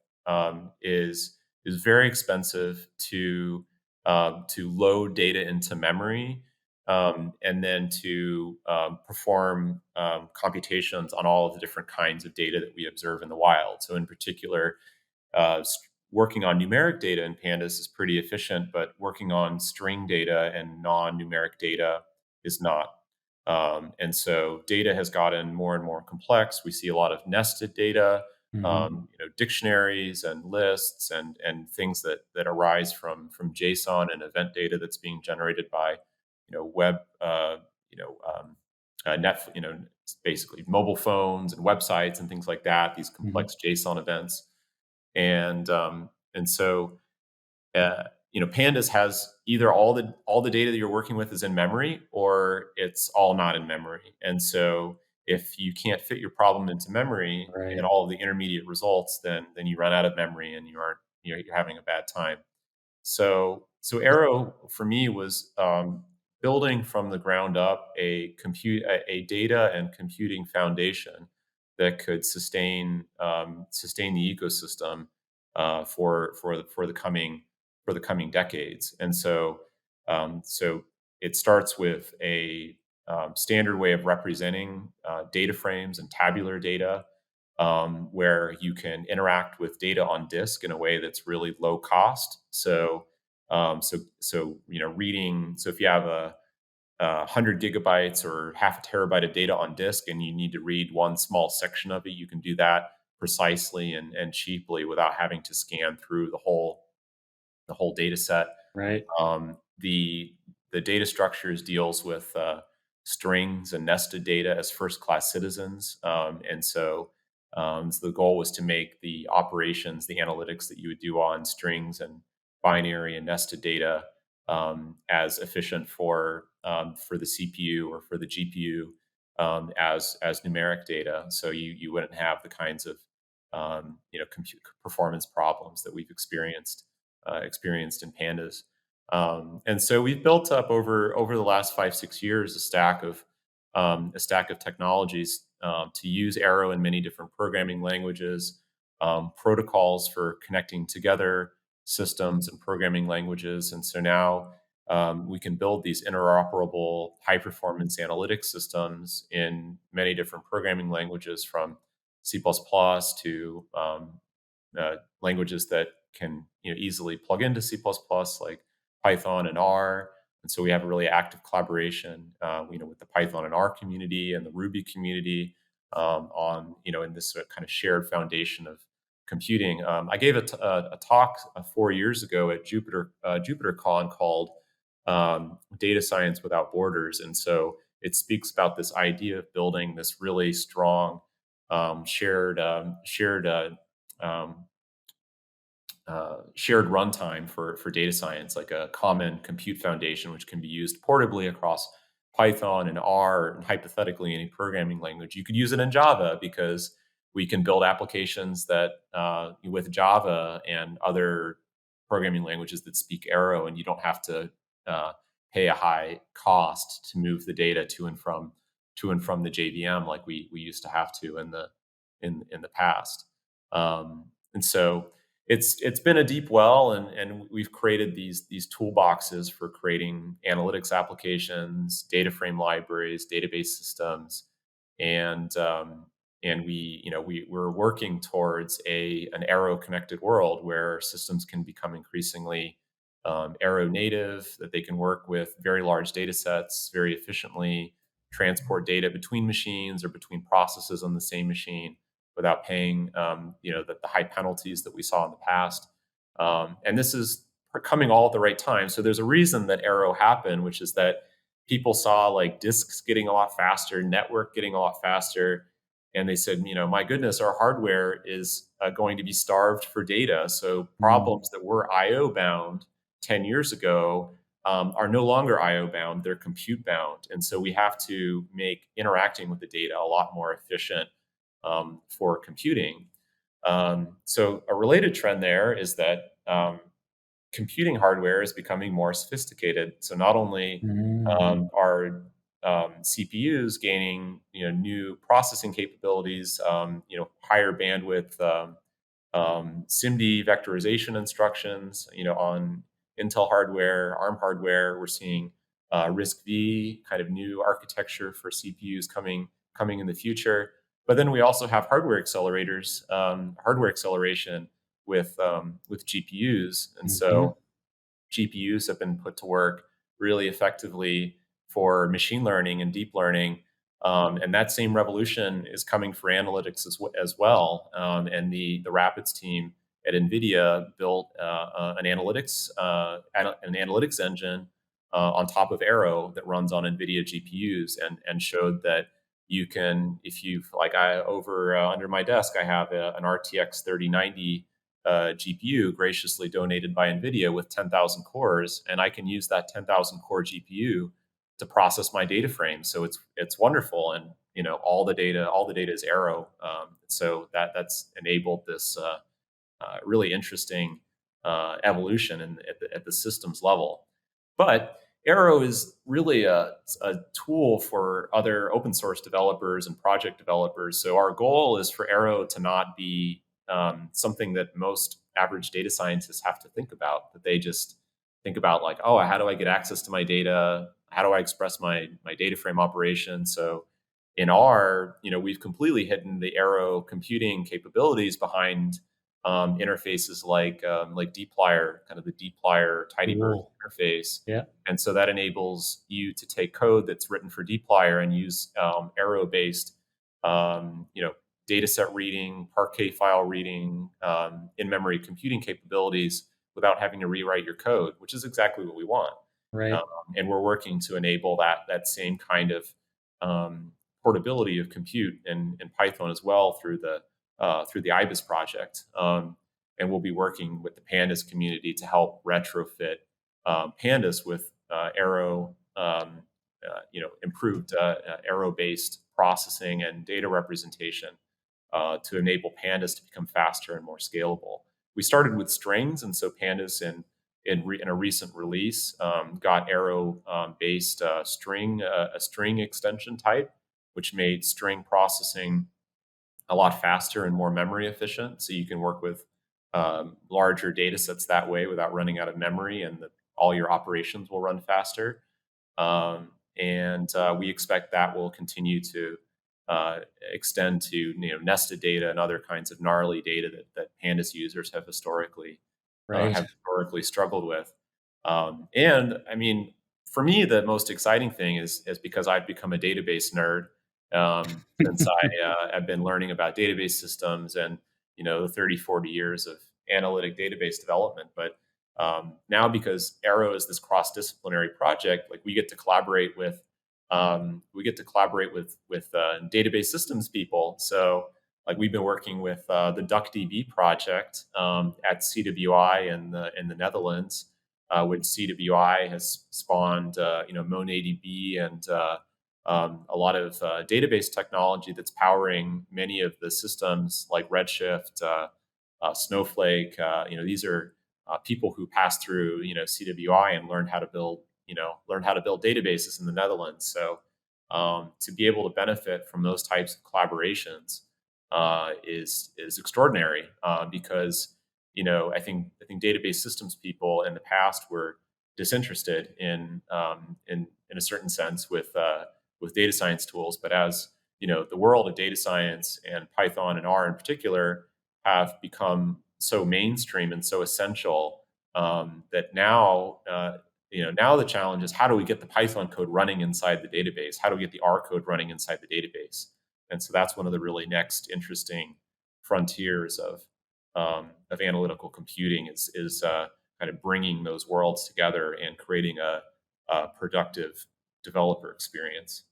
is very expensive to load data into memory, and then to perform computations on all of the different kinds of data that we observe in the wild. So, in particular, working on numeric data in pandas is pretty efficient, but working on string data and non-numeric data is not. And so data has gotten more and more complex. We see a lot of nested data, Mm-hmm. dictionaries and lists and things that arise from JSON and event data that's being generated by web you know net basically mobile phones and websites and things like that. These Mm-hmm. complex JSON events, and so pandas has either all the data that you're working with is in memory, or it's all not in memory. And so if you can't fit your problem into memory and get Right. all of the intermediate results, then you run out of memory and you're having a bad time. So Arrow for me was building from the ground up a data and computing foundation that could sustain the ecosystem for the coming decades. And so it starts with a standard way of representing data frames and tabular data, where you can interact with data on disk in a way that's really low cost. Reading. So if you have a 100 gigabytes or half a terabyte of data on disk, and you need to read one small section of it, you can do that precisely and cheaply without having to scan through the whole data set. Right. The data structures deals with strings and nested data as first class citizens, so the goal was to make the operations, the analytics that you would do on strings and binary and nested data, as efficient for the CPU or for the GPU, as numeric data. So you wouldn't have the kinds of compute performance problems that we've experienced in pandas. And so we've built up over the last 5-6 years a stack of technologies to use Arrow in many different programming languages, protocols for connecting together systems and programming languages. And so now we can build these interoperable high performance analytics systems in many different programming languages, from C++ to languages that can easily plug into C++, like Python and R. And so we have a really active collaboration, with the Python and R community and the Ruby community, on in this kind of shared foundation of computing. I gave a talk 4 years ago at JupyterCon called "Data Science Without Borders," and so it speaks about this idea of building this really strong um, shared runtime for data science, like a common compute foundation, which can be used portably across Python and R, and hypothetically any programming language. You could use it in Java, because we can build applications that with Java and other programming languages that speak Arrow, and you don't have to pay a high cost to move the data to and from the JVM like we used to have to in the past. And so it's been a deep well, and we've created these toolboxes for creating analytics applications, data frame libraries, database systems, and we're working towards an Arrow connected world where systems can become increasingly Arrow native, that they can work with very large data sets very efficiently, transport data between machines or between processes on the same machine without paying the high penalties that we saw in the past. And this is coming all at the right time. So there's a reason that Arrow happened, which is that people saw like disks getting a lot faster, network getting a lot faster, and they said, my goodness, our hardware is going to be starved for data. So problems that were I/O bound 10 years ago are no longer I/O bound; they're compute bound, and so we have to make interacting with the data a lot more efficient for computing. So a related trend there is that computing hardware is becoming more sophisticated. So not only are CPUs gaining new processing capabilities, higher bandwidth SIMD vectorization instructions, on Intel hardware, ARM hardware. We're seeing RISC-V kind of new architecture for CPUs coming in the future. But then we also have hardware accelerators, hardware acceleration with GPUs, and so GPUs have been put to work really effectively for machine learning and deep learning. And that same revolution is coming for analytics as well. And the Rapids team at NVIDIA built an analytics engine on top of Arrow that runs on NVIDIA GPUs, and showed that you can, if you under my desk, I have an RTX 3090 GPU graciously donated by NVIDIA with 10,000 cores, and I can use that 10,000 core GPU to process my data frame. So it's wonderful, and all the data is Arrow. So that's enabled this really interesting evolution at the systems level. But Arrow is really a tool for other open source developers and project developers. So our goal is for Arrow to not be something that most average data scientists have to think about, that they just think about like, oh, how do I get access to my data? How do I express my data frame operation? So in R, we've completely hidden the Arrow computing capabilities behind interfaces like dplyr, kind of the dplyr tidyverse interface. Yeah. And so that enables you to take code that's written for dplyr and use Arrow-based data set reading, Parquet file reading, in-memory computing capabilities without having to rewrite your code, which is exactly what we want. Right. And we're working to enable that same kind of portability of compute in Python as well through the IBIS project. And we'll be working with the Pandas community to help retrofit Pandas with Arrow, improved Arrow-based processing and data representation to enable Pandas to become faster and more scalable. We started with strings, and so Pandas in a recent release got Arrow-based a string extension type, which made string processing a lot faster and more memory efficient. So you can work with larger data sets that way without running out of memory, and all your operations will run faster. And we expect that will continue to extend to nested data and other kinds of gnarly data that Pandas users have historically struggled with. And I mean, for me, the most exciting thing is because I've become a database nerd since I've been learning about database systems and the 30, 40 years of analytic database development. But now, because Arrow is this cross-disciplinary project, like we get to collaborate with database systems people. So like we've been working with the DuckDB project at CWI in the Netherlands, which CWI has spawned MonADB and a lot of database technology that's powering many of the systems like Redshift, Snowflake. These are people who passed through CWI and learned how to build databases in the Netherlands. So to be able to benefit from those types of collaborations is extraordinary because I think database systems people in the past were disinterested in a certain sense with data science tools. But as the world of data science and Python and R in particular have become so mainstream and so essential, that now the challenge is, how do we get the Python code running inside the database? How do we get the R code running inside the database? And so that's one of the really next interesting frontiers of analytical computing is kind of bringing those worlds together and creating a productive developer experience.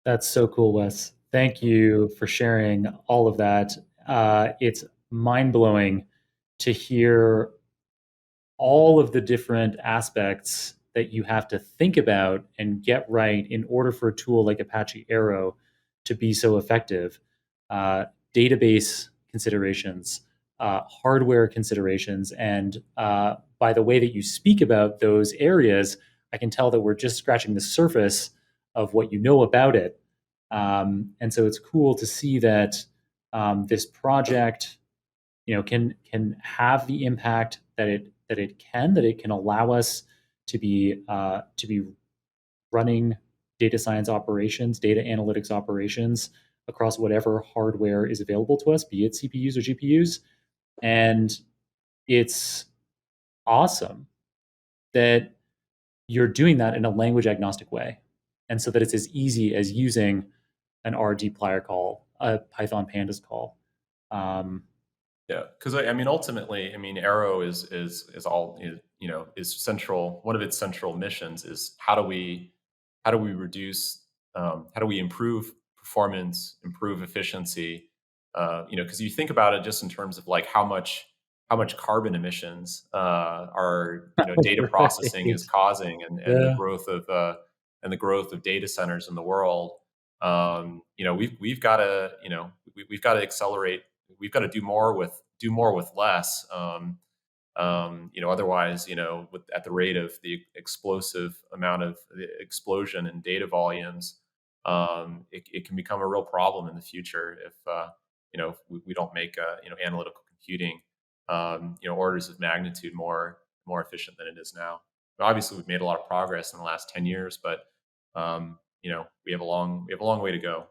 That's so cool, Wes. Thank you for sharing all of that. It's mind blowing to hear all of the different aspects that you have to think about and get right in order for a tool like Apache Arrow to be so effective. Database considerations, hardware considerations, and by the way that you speak about those areas, I can tell that we're just scratching the surface of what you know about it. And so it's cool to see that this project, can have the impact that it can allow us to be running data science operations, data analytics operations across whatever hardware is available to us, be it CPUs or GPUs. And it's awesome that you're doing that in a language agnostic way. And so that it's as easy as using an R dplyr call, a Python pandas call. Yeah, because I mean, ultimately, I mean, Arrow is central. One of its central missions is how do we reduce, how do we improve performance, improve efficiency? Because you think about it just in terms of like how much carbon emissions our data processing is causing, and Yeah. the growth of data centers in the world. We've got to we've got to accelerate. We've got to do more with less. Otherwise, at the rate of the explosive amount of the explosion in data volumes, it can become a real problem in the future if we don't make analytical computing orders of magnitude more efficient than it is now. Obviously, we've made a lot of progress in the last 10 years, but we have a long way to go.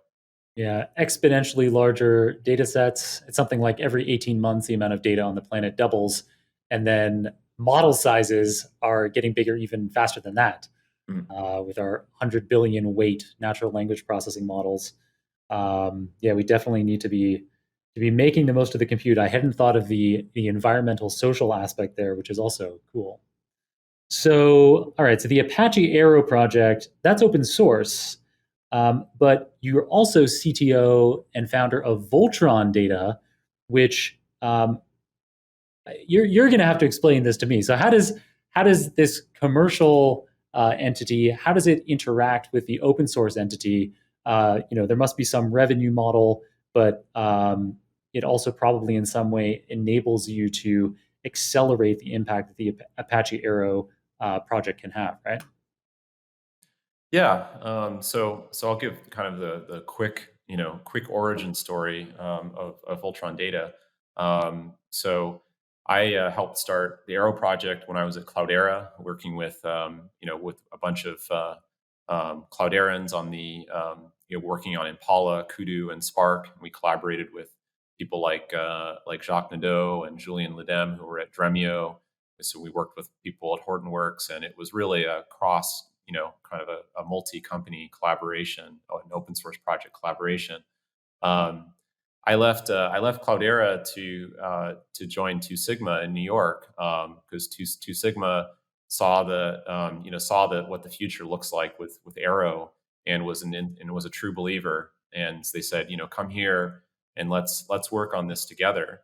Yeah, exponentially larger data sets. It's something like every 18 months, the amount of data on the planet doubles. And then model sizes are getting bigger even faster than that, with our 100 billion weight natural language processing models. We definitely need to be making the most of the compute. I hadn't thought of the environmental social aspect there, which is also cool. So, all right, so the Apache Arrow project, that's open source. But you're also CTO and founder of Voltron Data, which you're going to have to explain this to me. So how does this commercial entity, how does it interact with the open source entity? There must be some revenue model, but it also probably in some way enables you to accelerate the impact that the Apache Arrow project can have, right? Yeah. So I'll give kind of the quick origin story of Voltron Data. So I helped start the Arrow project when I was at Cloudera, working with with a bunch of Clouderans on the working on Impala, Kudu, and Spark. We collaborated with people like Jacques Nadeau and Julien Ledem, who were at Dremio. So we worked with people at Hortonworks, and it was really a cross, kind of a multi-company collaboration, an open source project collaboration. I left Cloudera to join Two Sigma in New York, because Two Sigma saw what the future looks like with Arrow, and was a true believer. And they said, come here and let's work on this together.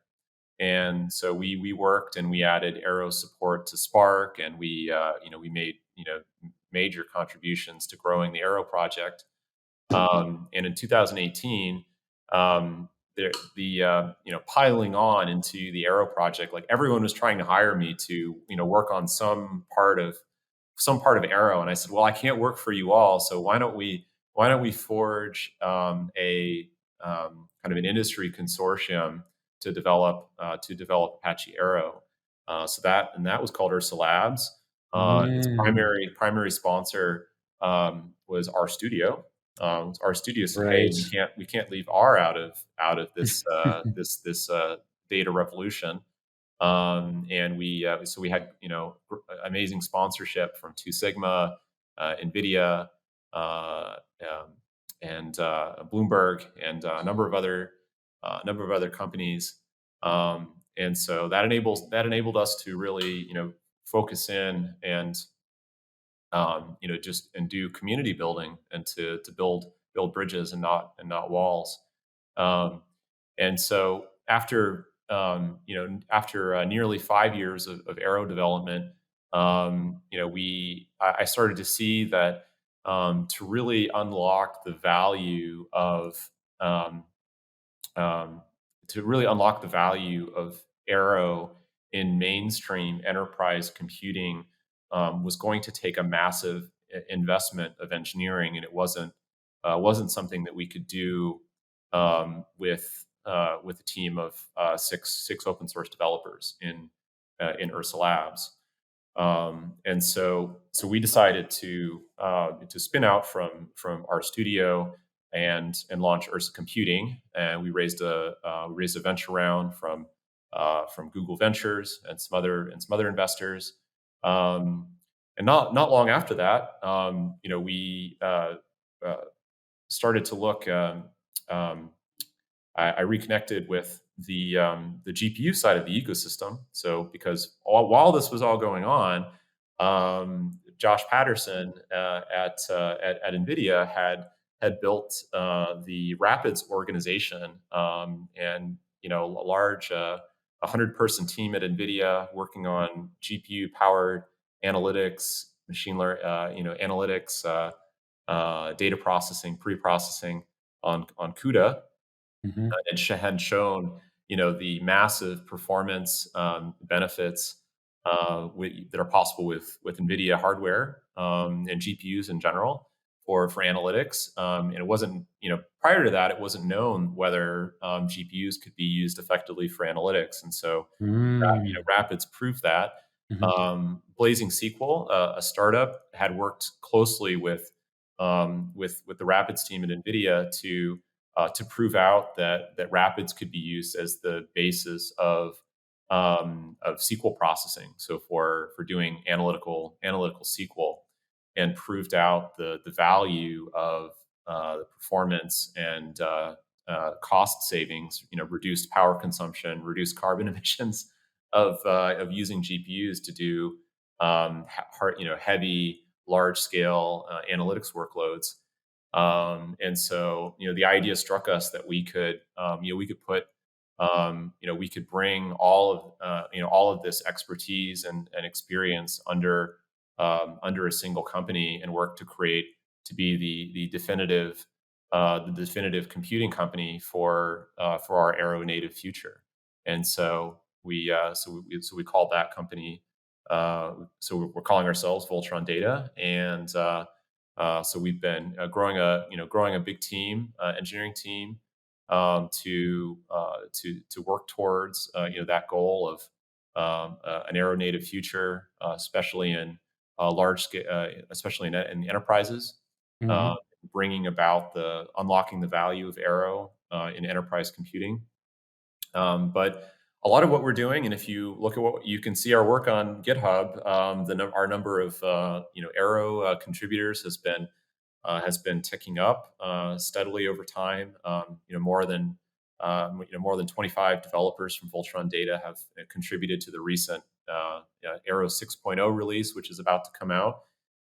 And so we worked, and we added Arrow support to Spark, and we made major contributions to growing the Arrow project. And in 2018, piling on into the Arrow project, like everyone was trying to hire me to work on some part of Arrow, and I said, well, I can't work for you all, so why don't we forge a kind of an industry consortium to develop Apache Arrow. So that was called Ursa Labs. Its Mm, primary sponsor was our studio. Our studio said, "Hey, right. we can't leave R out of this data revolution." And we had amazing sponsorship from Two Sigma, NVIDIA, uh, um, and Bloomberg, and a number of other companies. And so that enabled us to really focus in and just and do community building, and to build bridges and not walls. Um, and so after nearly 5 years of Arrow development, I started to see that to really unlock the value of um, um, Arrow in mainstream enterprise computing was going to take a massive investment of engineering, and it wasn't something that we could do with a team of six open source developers in Ursa Labs. And so we decided to spin out from our studio and launch Ursa Computing, and we raised a venture round from Google Ventures and some other investors. Um, and not long after that, we uh, started to look. Um, I reconnected with the GPU side of the ecosystem. So because while this was all going on, Josh Patterson at NVIDIA had built the Rapids organization, and a large 100-person team at NVIDIA working on GPU powered analytics, machine learning, analytics, data processing, pre-processing on CUDA, Hmm. and had shown the massive performance benefits that are possible with NVIDIA hardware and GPUs in general for analytics. And it wasn't prior to that, it wasn't known whether GPUs could be used effectively for analytics. And so Mm, Rapids proved that. hmm. Blazing SQL, a startup, had worked closely with the Rapids team at NVIDIA to prove out that Rapids could be used as the basis of SQL processing. So for doing analytical SQL, and proved out the value of the performance and cost savings, reduced power consumption, reduced carbon emissions of using GPUs to do heavy, large scale analytics workloads. And so, the idea struck us that we could put, we could bring all of this expertise and experience under a single company, and work to be the definitive computing company for our Arrow native future. And so we called that company. So we're calling ourselves Voltron Data, and so we've been growing a big team, engineering team, to work towards that goal of an Arrow native future, especially in large scale, especially in the enterprises, Hmm. uh, bringing about the unlocking the value of Arrow in enterprise computing. But a lot of what we're doing, and if you look at what you can see our work on GitHub, our number of Arrow contributors has been ticking up steadily over time. More than 25 developers from Voltron Data have contributed to the recent Arrow 6.0 release, which is about to come out.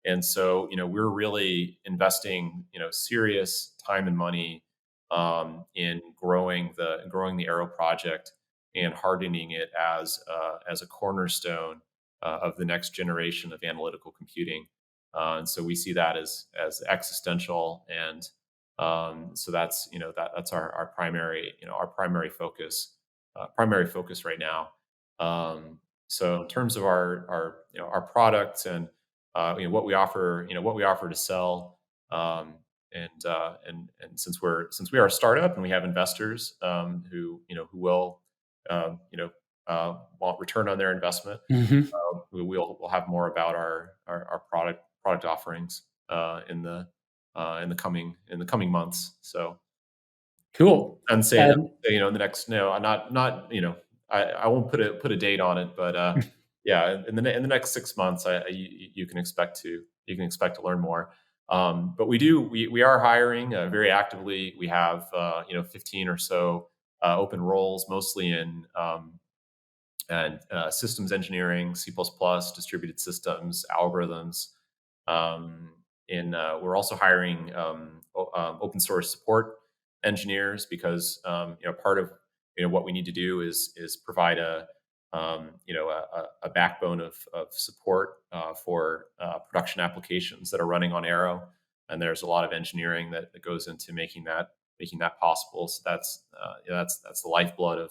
And so, we're really investing, serious time and money in growing the Arrow project and hardening it as a cornerstone of the next generation of analytical computing. And so we see that as existential, and so that's our primary primary focus right now. So in terms of our products and what we offer to sell, and since we are a startup and we have investors who want return on their investment. Hmm. We'll have more about our product offerings in the coming months. So, Cool. and say that And in the next not I won't put a date on it, but yeah, in the next 6 months, you can expect to learn more. But we are hiring very actively. We have 15 or so open roles, mostly in systems engineering, C++, distributed systems, algorithms. Um, we're also hiring open source support engineers because part of what we need to do is provide a backbone of support for production applications that are running on Arrow, and there's a lot of engineering that goes into making that possible. So that's the lifeblood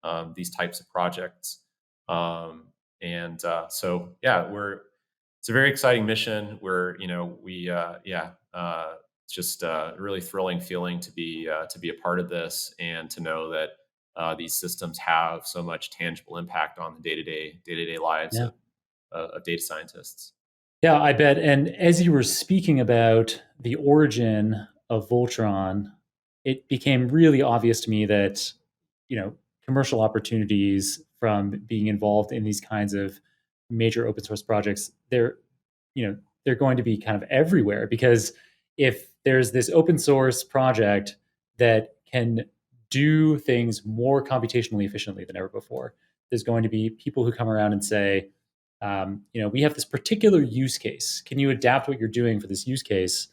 of these types of projects. So yeah, it's a very exciting mission. It's just a really thrilling feeling to be a part of this and to know that these systems have so much tangible impact on the day to day lives yeah. of data scientists. Yeah, I bet. And as you were speaking about the origin of Voltron, it became really obvious to me that, you know, commercial opportunities from being involved in these kinds of major open source projects, they're going to be kind of everywhere, because if there's this open source project that can do things more computationally efficiently than ever before, there's going to be people who come around and say, we have this particular use case. Can you adapt what you're doing for this use case?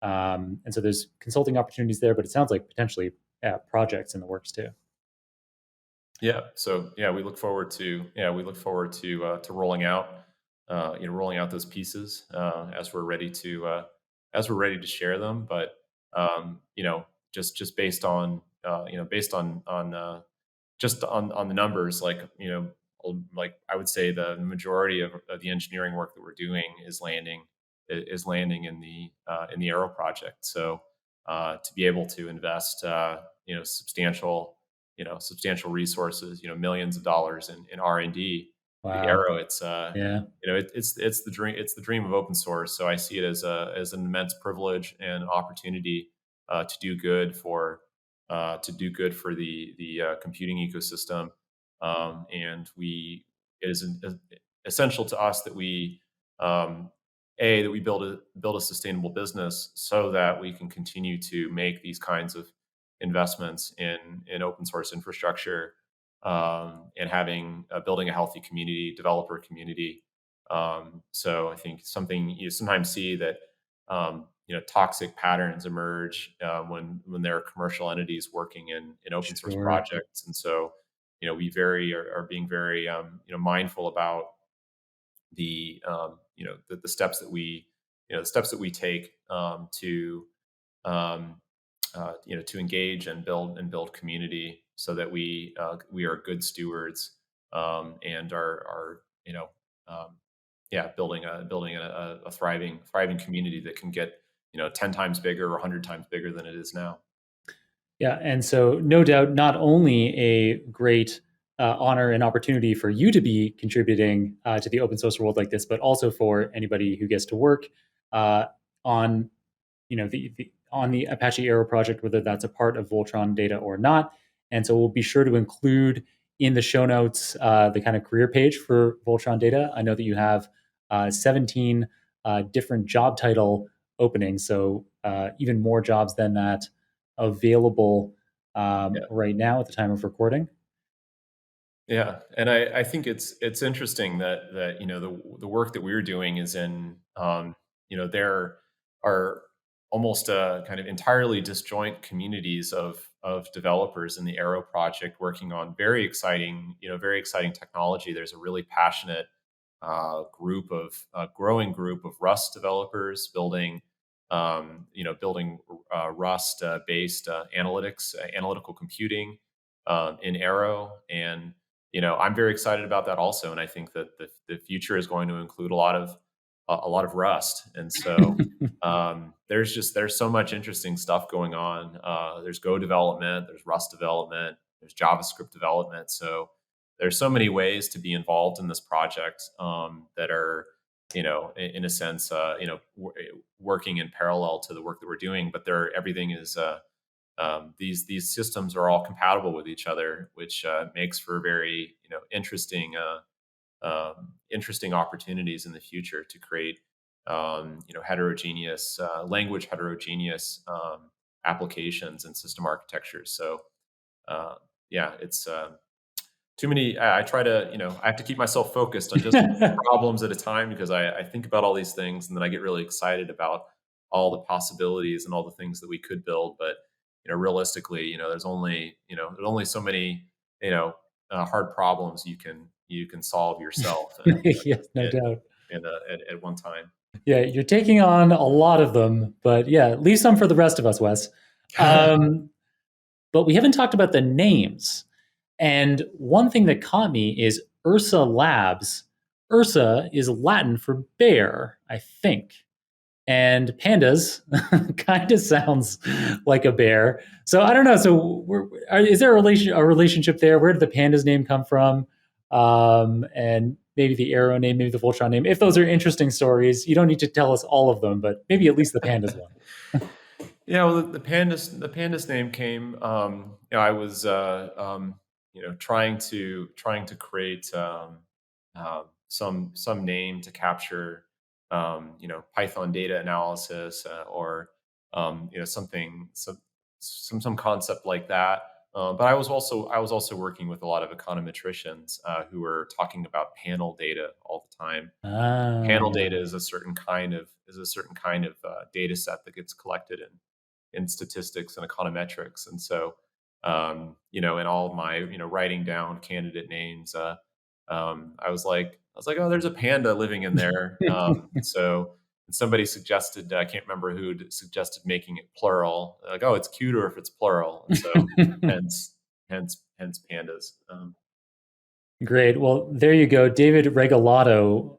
And so there's consulting opportunities there, but it sounds like potentially projects in the works too. Yeah. So yeah, we look forward to rolling out those pieces as we're ready to share them. But just based on on the numbers, like I would say the majority of the engineering work that we're doing is landing in the Arrow project. So to be able to invest substantial resources, millions of dollars in R&D for the Wow. Arrow, Yeah. it's the dream of open source. So I see it as an immense privilege and opportunity to do good for the computing ecosystem. And it is essential to us that um, we build a sustainable business so that we can continue to make these kinds of investments in open source infrastructure, and building a healthy developer community. So I think something you sometimes see that toxic patterns emerge when there are commercial entities working in open source Sure. projects. And so are being very mindful about the steps that we take um, to engage and build community, so that we are good stewards, and are building a thriving community that can get 10 times bigger or 100 times bigger than it is now. Yeah, and so no doubt, not only a great honor and opportunity for you to be contributing to the open source world like this, but also for anybody who gets to work uh, on on the Apache Arrow project, whether that's a part of Voltron Data or not. And so we'll be sure to include in the show notes the kind of career page for Voltron Data. I know that you have 17 different job title openings, so even more jobs than that available Yeah. right now at the time of recording. Yeah, and I think it's interesting that the work that we're doing is there are almost kind of entirely disjoint communities of developers in the Arrow project working on very exciting technology. There's a really passionate growing group of Rust developers building Rust based analytical computing in Arrow. And I'm very excited about that also, and I think that the future is going to include a lot of Rust. And so there's so much interesting stuff going on. There's Go development, there's Rust development, there's JavaScript development. So there's so many ways to be involved in this project that are, in a sense, working in parallel to the work that we're doing. But everything is these systems are all compatible with each other, which makes for very interesting opportunities in the future to create heterogeneous language heterogeneous applications and system architectures. So yeah, it's too many. I try to, I have to keep myself focused on just problems at a time, because I think about all these things and then I get really excited about all the possibilities and all the things that we could build. But realistically, there's only so many hard problems you can solve yourself Yes, no doubt. at one time. Yeah, you're taking on a lot of them, but yeah, leave some for the rest of us, Wes. But we haven't talked about the names. And one thing that caught me is Ursa Labs. Ursa is Latin for bear, I think. And pandas kind of sounds like a bear. So I don't know. So is there a relationship there? Where did the pandas name come from? And maybe the Arrow name, maybe the Voltron name. If those are interesting stories, you don't need to tell us all of them, but maybe at least the pandas one. Yeah, well, the pandas name came. I was trying to create some name to capture Python data analysis, or something, some concept like that. But I was also working with a lot of econometricians who were talking about panel data all the time. Panel data is a certain kind of data set that gets collected in statistics and econometrics. And so, in all of my, writing down candidate names, I was like, oh, there's a panda living in there. So somebody suggested, I can't remember who suggested making it plural. Like, oh, it's cuter if it's plural. And so hence pandas. Great. Well, there you go. David Regalado,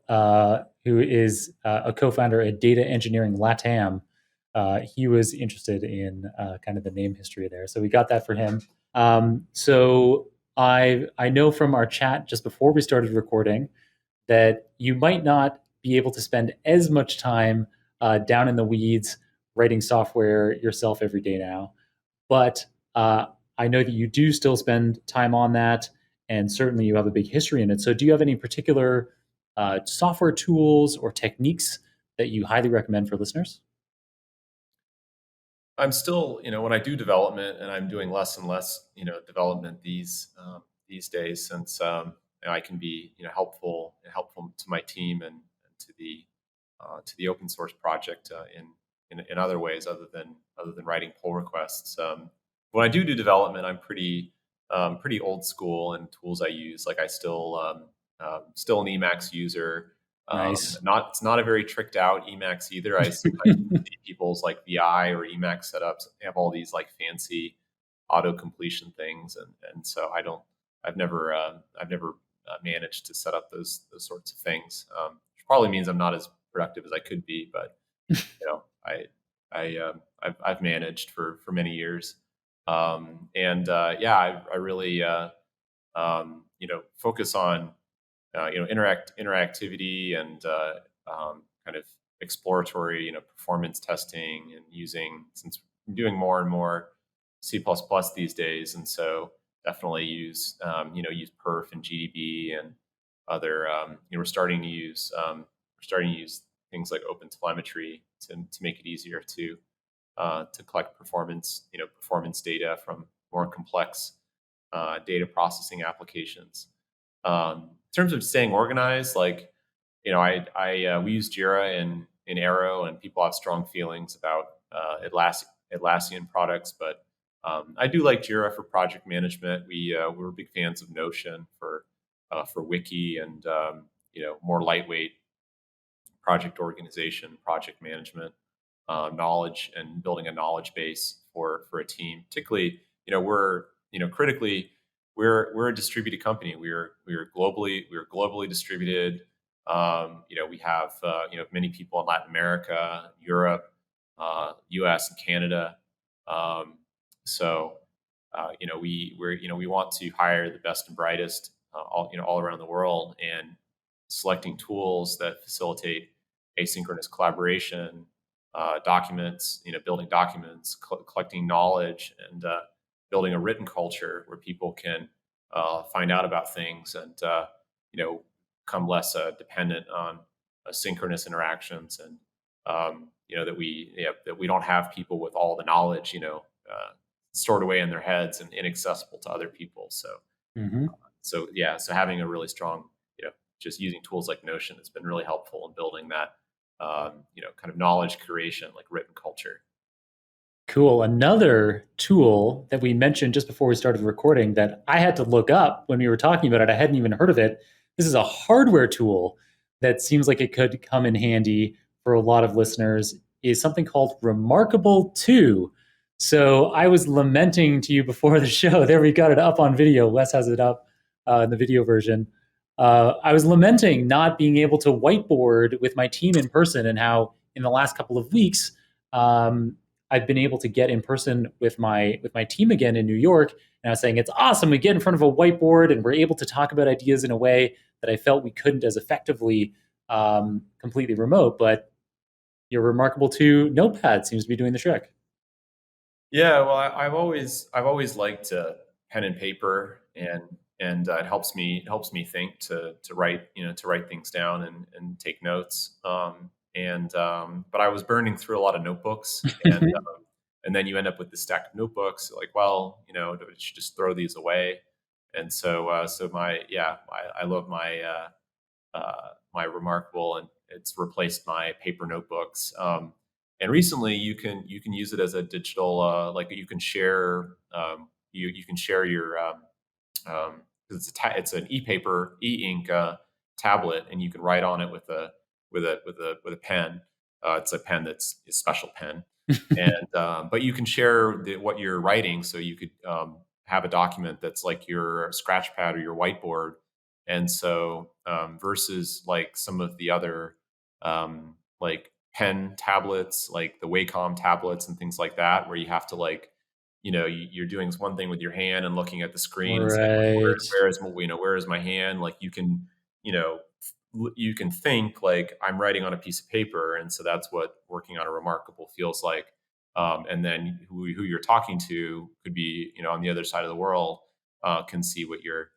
who is a co-founder at Data Engineering LATAM, he was interested in kind of the name history there. So we got that for him. So I know from our chat just before we started recording that you might not be able to spend as much time down in the weeds writing software yourself every day now. But I know that you do still spend time on that, and certainly you have a big history in it. So do you have any particular software tools or techniques that you highly recommend for listeners? I'm still, when I do development, and I'm doing less and less, development these days, since I can be, helpful to my team and to the open source project in other ways other than writing pull requests. When I do development, I'm pretty old school in tools I use. Like, I still an Emacs user. Nice. It's not a very tricked out Emacs either. I sometimes see people's like VI or Emacs setups have all these like fancy auto completion things, and so I've never managed to set up those sorts of things. Which probably means I'm not as productive as I could be, but I've managed for many years. I really focus on interactivity and kind of exploratory performance testing, and since I'm doing more and more C++ these days, and so definitely use perf and GDB and other we're starting to use things like OpenTelemetry to make it easier to collect performance data from more complex data processing applications. In terms of staying organized, like, we use Jira in Arrow, and people have strong feelings about Atlassian products, but I do like Jira for project management. We're big fans of Notion for wiki and more lightweight project organization, project management, knowledge, and building a knowledge base for a team. Particularly, we're critically, we're a distributed company. We're globally distributed. We have many people in Latin America, Europe, U.S. and Canada. So we want to hire the best and brightest all around the world, and selecting tools that facilitate asynchronous collaboration, documents, building documents, collecting knowledge, and building a written culture where people can find out about things, and become less dependent on synchronous interactions, and that we don't have people with all the knowledge stored away in their heads and inaccessible to other people. Hmm. So having a really strong, just using tools like Notion has been really helpful in building that, kind of knowledge creation, like written culture. Cool. Another tool that we mentioned just before we started recording that I had to look up when we were talking about it, I hadn't even heard of it. This is a hardware tool that seems like it could come in handy for a lot of listeners, is something called Remarkable 2. So I was lamenting to you before the show. There, we got it up on video. Wes has it up in the video version. I was lamenting not being able to whiteboard with my team in person, and how in the last couple of weeks, I've been able to get in person with my team again in New York. And I was saying it's awesome. We get in front of a whiteboard and we're able to talk about ideas in a way that I felt we couldn't as effectively completely remote. But your Remarkable 2 notepad seems to be doing the trick. Yeah, well, I've always liked pen and paper, and it helps me think to write to write things down and take notes. But I was burning through a lot of notebooks, and then you end up with this stack of notebooks. Like, well, I should just throw these away. And I love my Remarkable, and it's replaced my paper notebooks. And recently, you can use it as a digital, like you can share, you can share your, 'cause it's an e-paper, e-ink tablet, and you can write on it with a pen. It's a pen that's a special pen, and but you can share what you're writing, so you could have a document that's like your scratch pad or your whiteboard. And so versus like some of the other like pen tablets, like the Wacom tablets and things like that, where you have to like, you're doing one thing with your hand and looking at the screen and saying, like, Right. where is my hand? Like you know, you can think like I'm writing on a piece of paper, and so that's what working on a Remarkable feels like. And then who you're talking to could be, on the other side of the world, can see what you're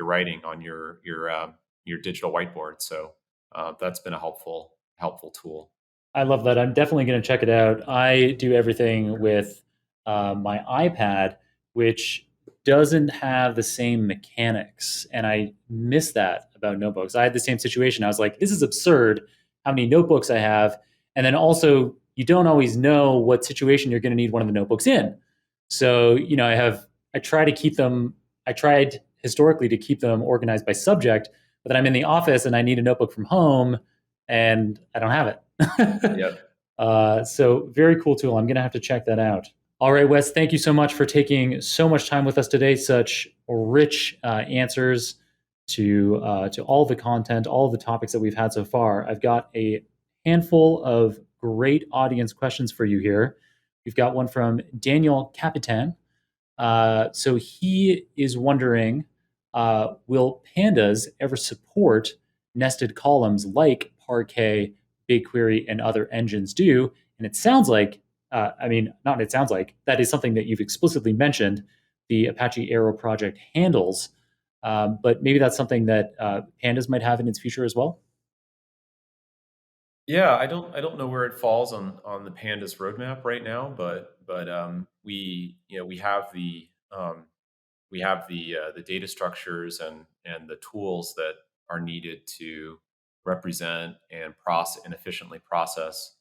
writing on your digital whiteboard. So that's been a helpful tool. I love that. I'm definitely going to check it out. I do everything with my iPad, which doesn't have the same mechanics. And I miss that about notebooks. I had the same situation. I was like, this is absurd how many notebooks I have. And then also, you don't always know what situation you're going to need one of the notebooks in. So, I try to keep them, I tried historically to keep them organized by subject, but then I'm in the office and I need a notebook from home and I don't have it. Yep. So very cool tool. I'm going to have to check that out. All right, Wes, thank you so much for taking so much time with us today. Such rich answers to all the content, all the topics that we've had so far. I've got a handful of great audience questions for you here. We've got one from Daniel Capitan. So he is wondering, will Pandas ever support nested columns like Parquet, BigQuery, and other engines do? And it sounds like, not it sounds like, that is something that you've explicitly mentioned the Apache Arrow project handles. But maybe that's something that Pandas might have in its future as well. Yeah, I don't know where it falls on the Pandas roadmap right now, but we have the data structures and the tools that are needed to represent and process and efficiently process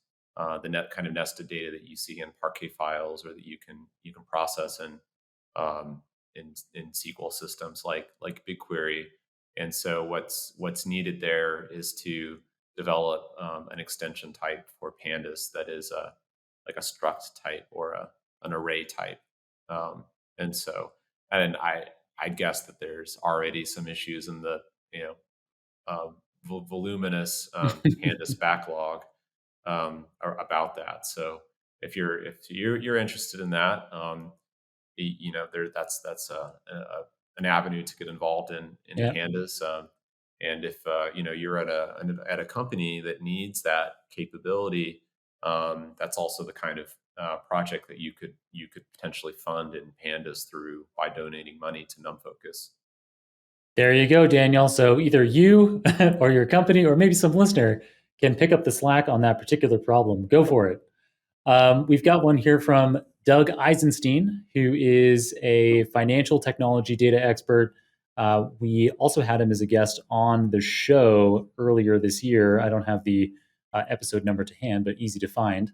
the net kind of nested data that you see in Parquet files, or that you can process in SQL systems like BigQuery. And so what's needed there is to develop an extension type for Pandas that is like a struct type or an array type. And so, and I guess that there's already some issues in the voluminous Pandas backlog about that. So if you're interested in that, an avenue to get involved in Yeah. Pandas. And if you're at a company that needs that capability, that's also the kind of project that you could potentially fund in Pandas through by donating money to NumFocus. There you go, Daniel. So either you or your company or maybe some listener can pick up the slack on that particular problem. Go for it. We've got one here from Doug Eisenstein, who is a financial technology data expert. We also had him as a guest on the show earlier this year. I don't have the episode number to hand, but easy to find.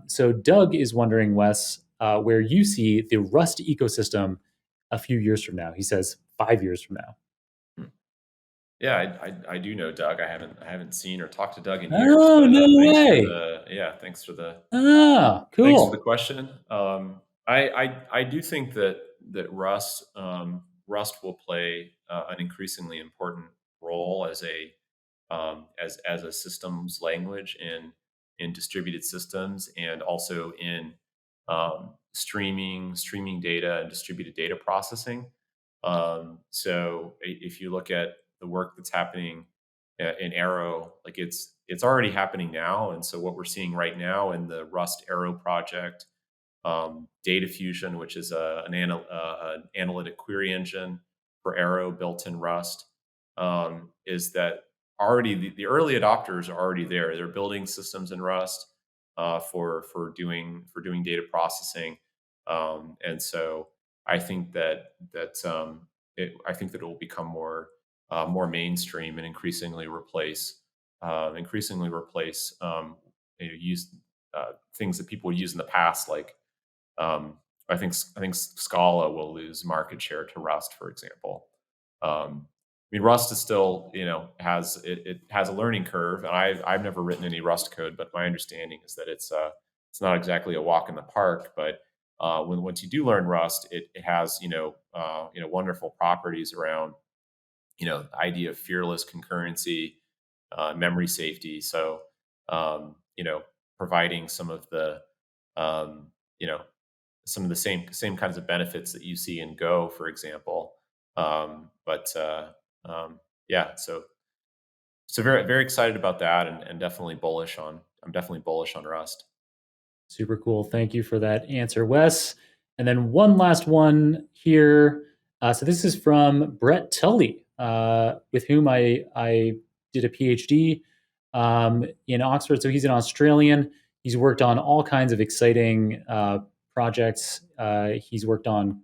So Doug is wondering, Wes, where you see the Rust ecosystem a few years from now. He says 5 years from now. Yeah, I do know Doug. I haven't seen or talked to Doug in years. Oh, But no thanks for way. thanks for the Cool. question. I do think that Rust will play an increasingly important role as a systems language in distributed systems, and also in streaming data and distributed data processing. So if you look at the work that's happening in Arrow, like it's already happening now. And so what we're seeing right now in the Rust Arrow project, Data Fusion, which is an analytic query engine for Arrow built in Rust, is that already the early adopters are already there. They're building systems in Rust for doing data processing, and so I think that it will become more mainstream and increasingly replace use things that people use in the past, like I think Scala will lose market share to Rust, for example. I mean, Rust is still, it has a learning curve, and I've never written any Rust code, but my understanding is that it's not exactly a walk in the park. But once you do learn Rust, it has wonderful properties around the idea of fearless concurrency, memory safety. So providing um, you know some of the same kinds of benefits that you see in Go, for example. But yeah, so very very excited about that, and definitely bullish on. I'm definitely bullish on Rust. Super cool. Thank you for that answer, Wes. And then one last one here. So this is from Brett Tully, with whom I did a PhD in Oxford. So he's an Australian. He's worked on all kinds of exciting projects. He's worked on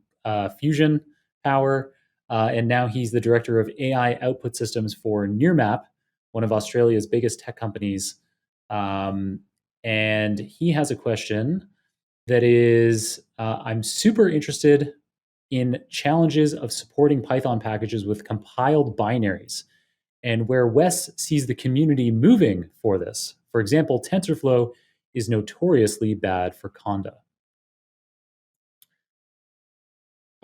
fusion power, and now he's the director of AI output systems for Nearmap, one of Australia's biggest tech companies. And he has a question that is, I'm super interested in challenges of supporting Python packages with compiled binaries, and where Wes sees the community moving for this. For example, TensorFlow is notoriously bad for conda.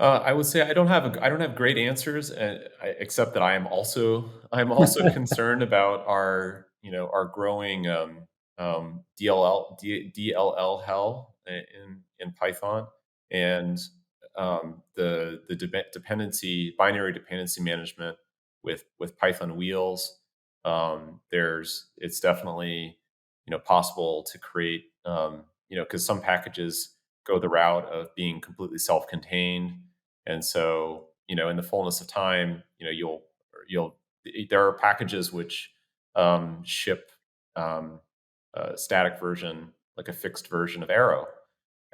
I would say I don't have great answers, except that I'm also concerned about our growing DLL hell in Python, and the binary dependency management with Python wheels. It's definitely possible to create, because some packages go the route of being completely self-contained. And so, in the fullness of time, you'll there are packages which ship a static version, like a fixed version of Arrow.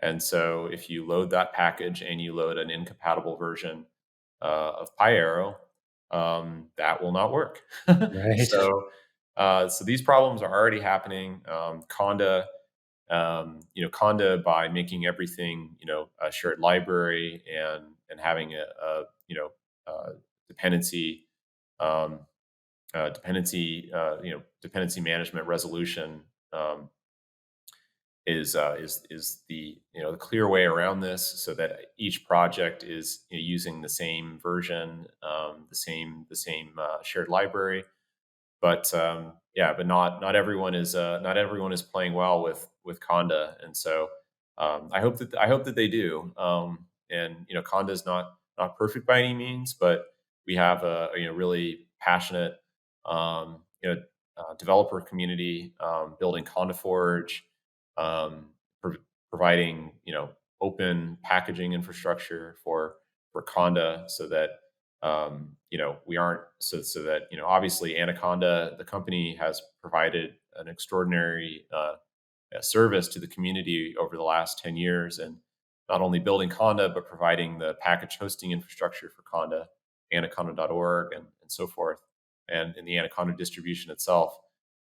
And so, if you load that package and you load an incompatible version of PyArrow, that will not work. Right. So these problems are already happening. Conda, by making everything a shared library, and having a dependency um, dependency management resolution, is the clear way around this, so that each project is using the same version, the same shared library. But yeah, but not everyone is playing well with Conda, and so I hope that they do. And Conda is not perfect by any means, but we have a really passionate developer community building Conda Forge, providing open packaging infrastructure for Conda, so that we aren't so that obviously Anaconda, the company, has provided an extraordinary service to the community over the last 10 years, and not only building Conda, but providing the package hosting infrastructure for Conda, anaconda.org, and so forth, and in the Anaconda distribution itself.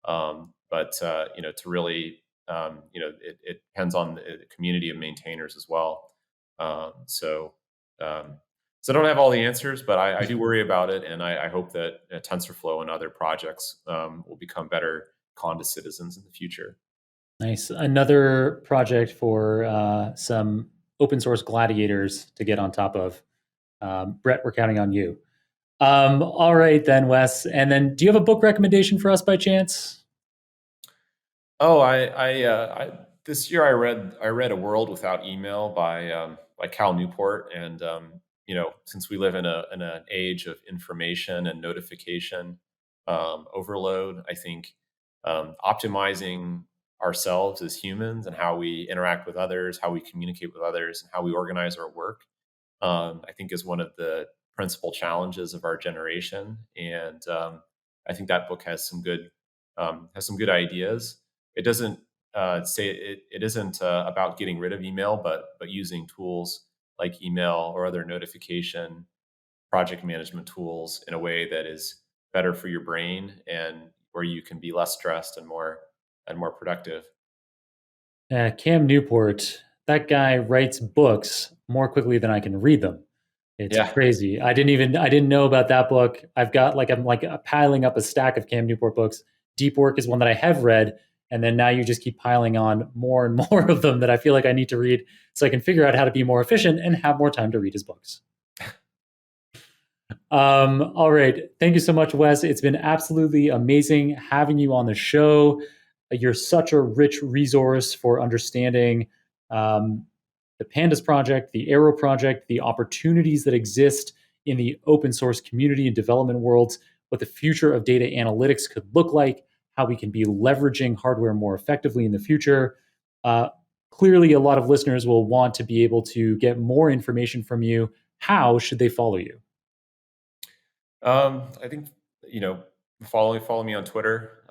But to really, it depends on the community of maintainers as well. So I don't have all the answers, but I do worry about it, and I hope that TensorFlow and other projects will become better Conda citizens in the future. Nice. Another project for some open source gladiators to get on top of. Brett, we're counting on you. All right then, Wes. And then, do you have a book recommendation for us by chance? Oh, I this year I read A World Without Email by Cal Newport, and since we live in an age of information and notification overload, I think optimizing ourselves as humans and how we interact with others, how we communicate with others, and how we organize our work, I think is one of the principal challenges of our generation. And I think that book has some good ideas. It doesn't say it isn't about getting rid of email, but using tools like email or other notification project management tools in a way that is better for your brain, and where you can be less stressed and more productive. Cam Newport, that guy writes books more quickly than I can read them. It's crazy. I didn't know about that book. I'm piling up a stack of Cam Newport books. Deep Work is one that I have read, and then now you just keep piling on more and more of them that I feel like I need to read so I can figure out how to be more efficient and have more time to read his books. All right. Thank you so much, Wes. It's been absolutely amazing having you on the show. You're such a rich resource for understanding the Pandas project, the Arrow project, the opportunities that exist in the open source community and development worlds, what the future of data analytics could look like, how we can be leveraging hardware more effectively in the future. Clearly, a lot of listeners will want to be able to get more information from you. How should they follow you? I think, follow me on Twitter.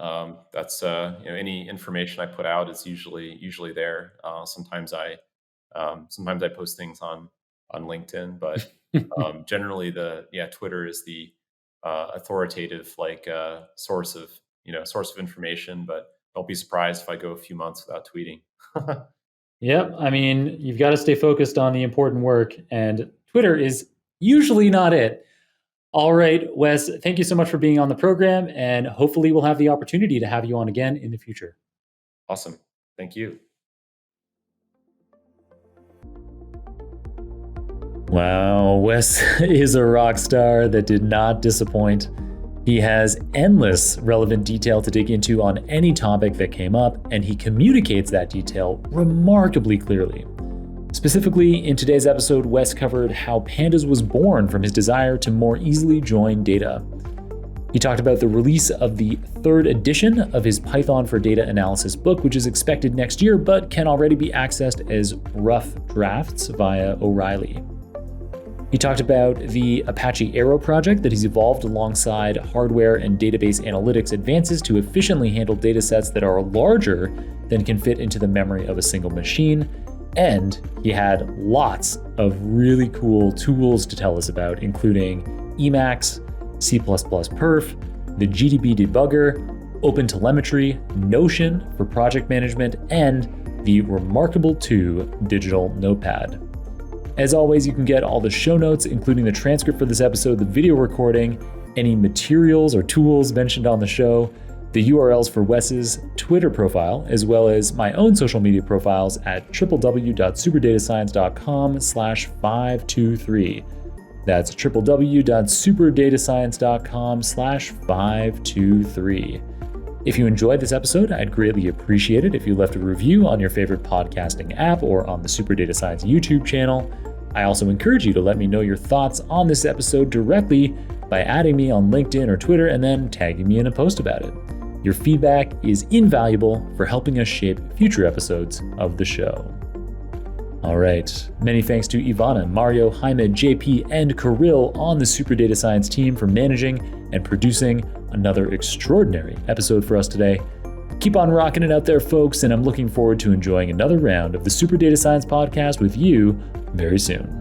That's any information I put out is usually there. Sometimes I post things on LinkedIn, but generally Twitter is the authoritative source of information. But don't be surprised if I go a few months without tweeting. Yep. I mean, you've got to stay focused on the important work, and Twitter is usually not it. All right, Wes, thank you so much for being on the program, and hopefully we'll have the opportunity to have you on again in the future. Awesome. Thank you. Wow, Wes is a rock star that did not disappoint. He has endless relevant detail to dig into on any topic that came up, and he communicates that detail remarkably clearly. Specifically, in today's episode, Wes covered how Pandas was born from his desire to more easily join data. He talked about the release of the 3rd edition of his Python for Data Analysis book, which is expected next year, but can already be accessed as rough drafts via O'Reilly. He talked about the Apache Arrow project that he's evolved alongside hardware and database analytics advances to efficiently handle datasets that are larger than can fit into the memory of a single machine. And he had lots of really cool tools to tell us about, including Emacs, C++ Perf, the GDB debugger, OpenTelemetry, Notion for project management, and the Remarkable 2 digital notepad. As always, you can get all the show notes, including the transcript for this episode, the video recording, any materials or tools mentioned on the show, the URLs for Wes's Twitter profile, as well as my own social media profiles at www.superdatascience.com/523. That's www.superdatascience.com/523. If you enjoyed this episode, I'd greatly appreciate it if you left a review on your favorite podcasting app or on the Super Data Science YouTube channel. I also encourage you to let me know your thoughts on this episode directly by adding me on LinkedIn or Twitter and then tagging me in a post about it. Your feedback is invaluable for helping us shape future episodes of the show. All right, many thanks to Ivana, Mario, Jaime, JP, and Kirill on the Super Data Science team for managing and producing another extraordinary episode for us today. Keep on rocking it out there, folks, and I'm looking forward to enjoying another round of the Super Data Science podcast with you very soon.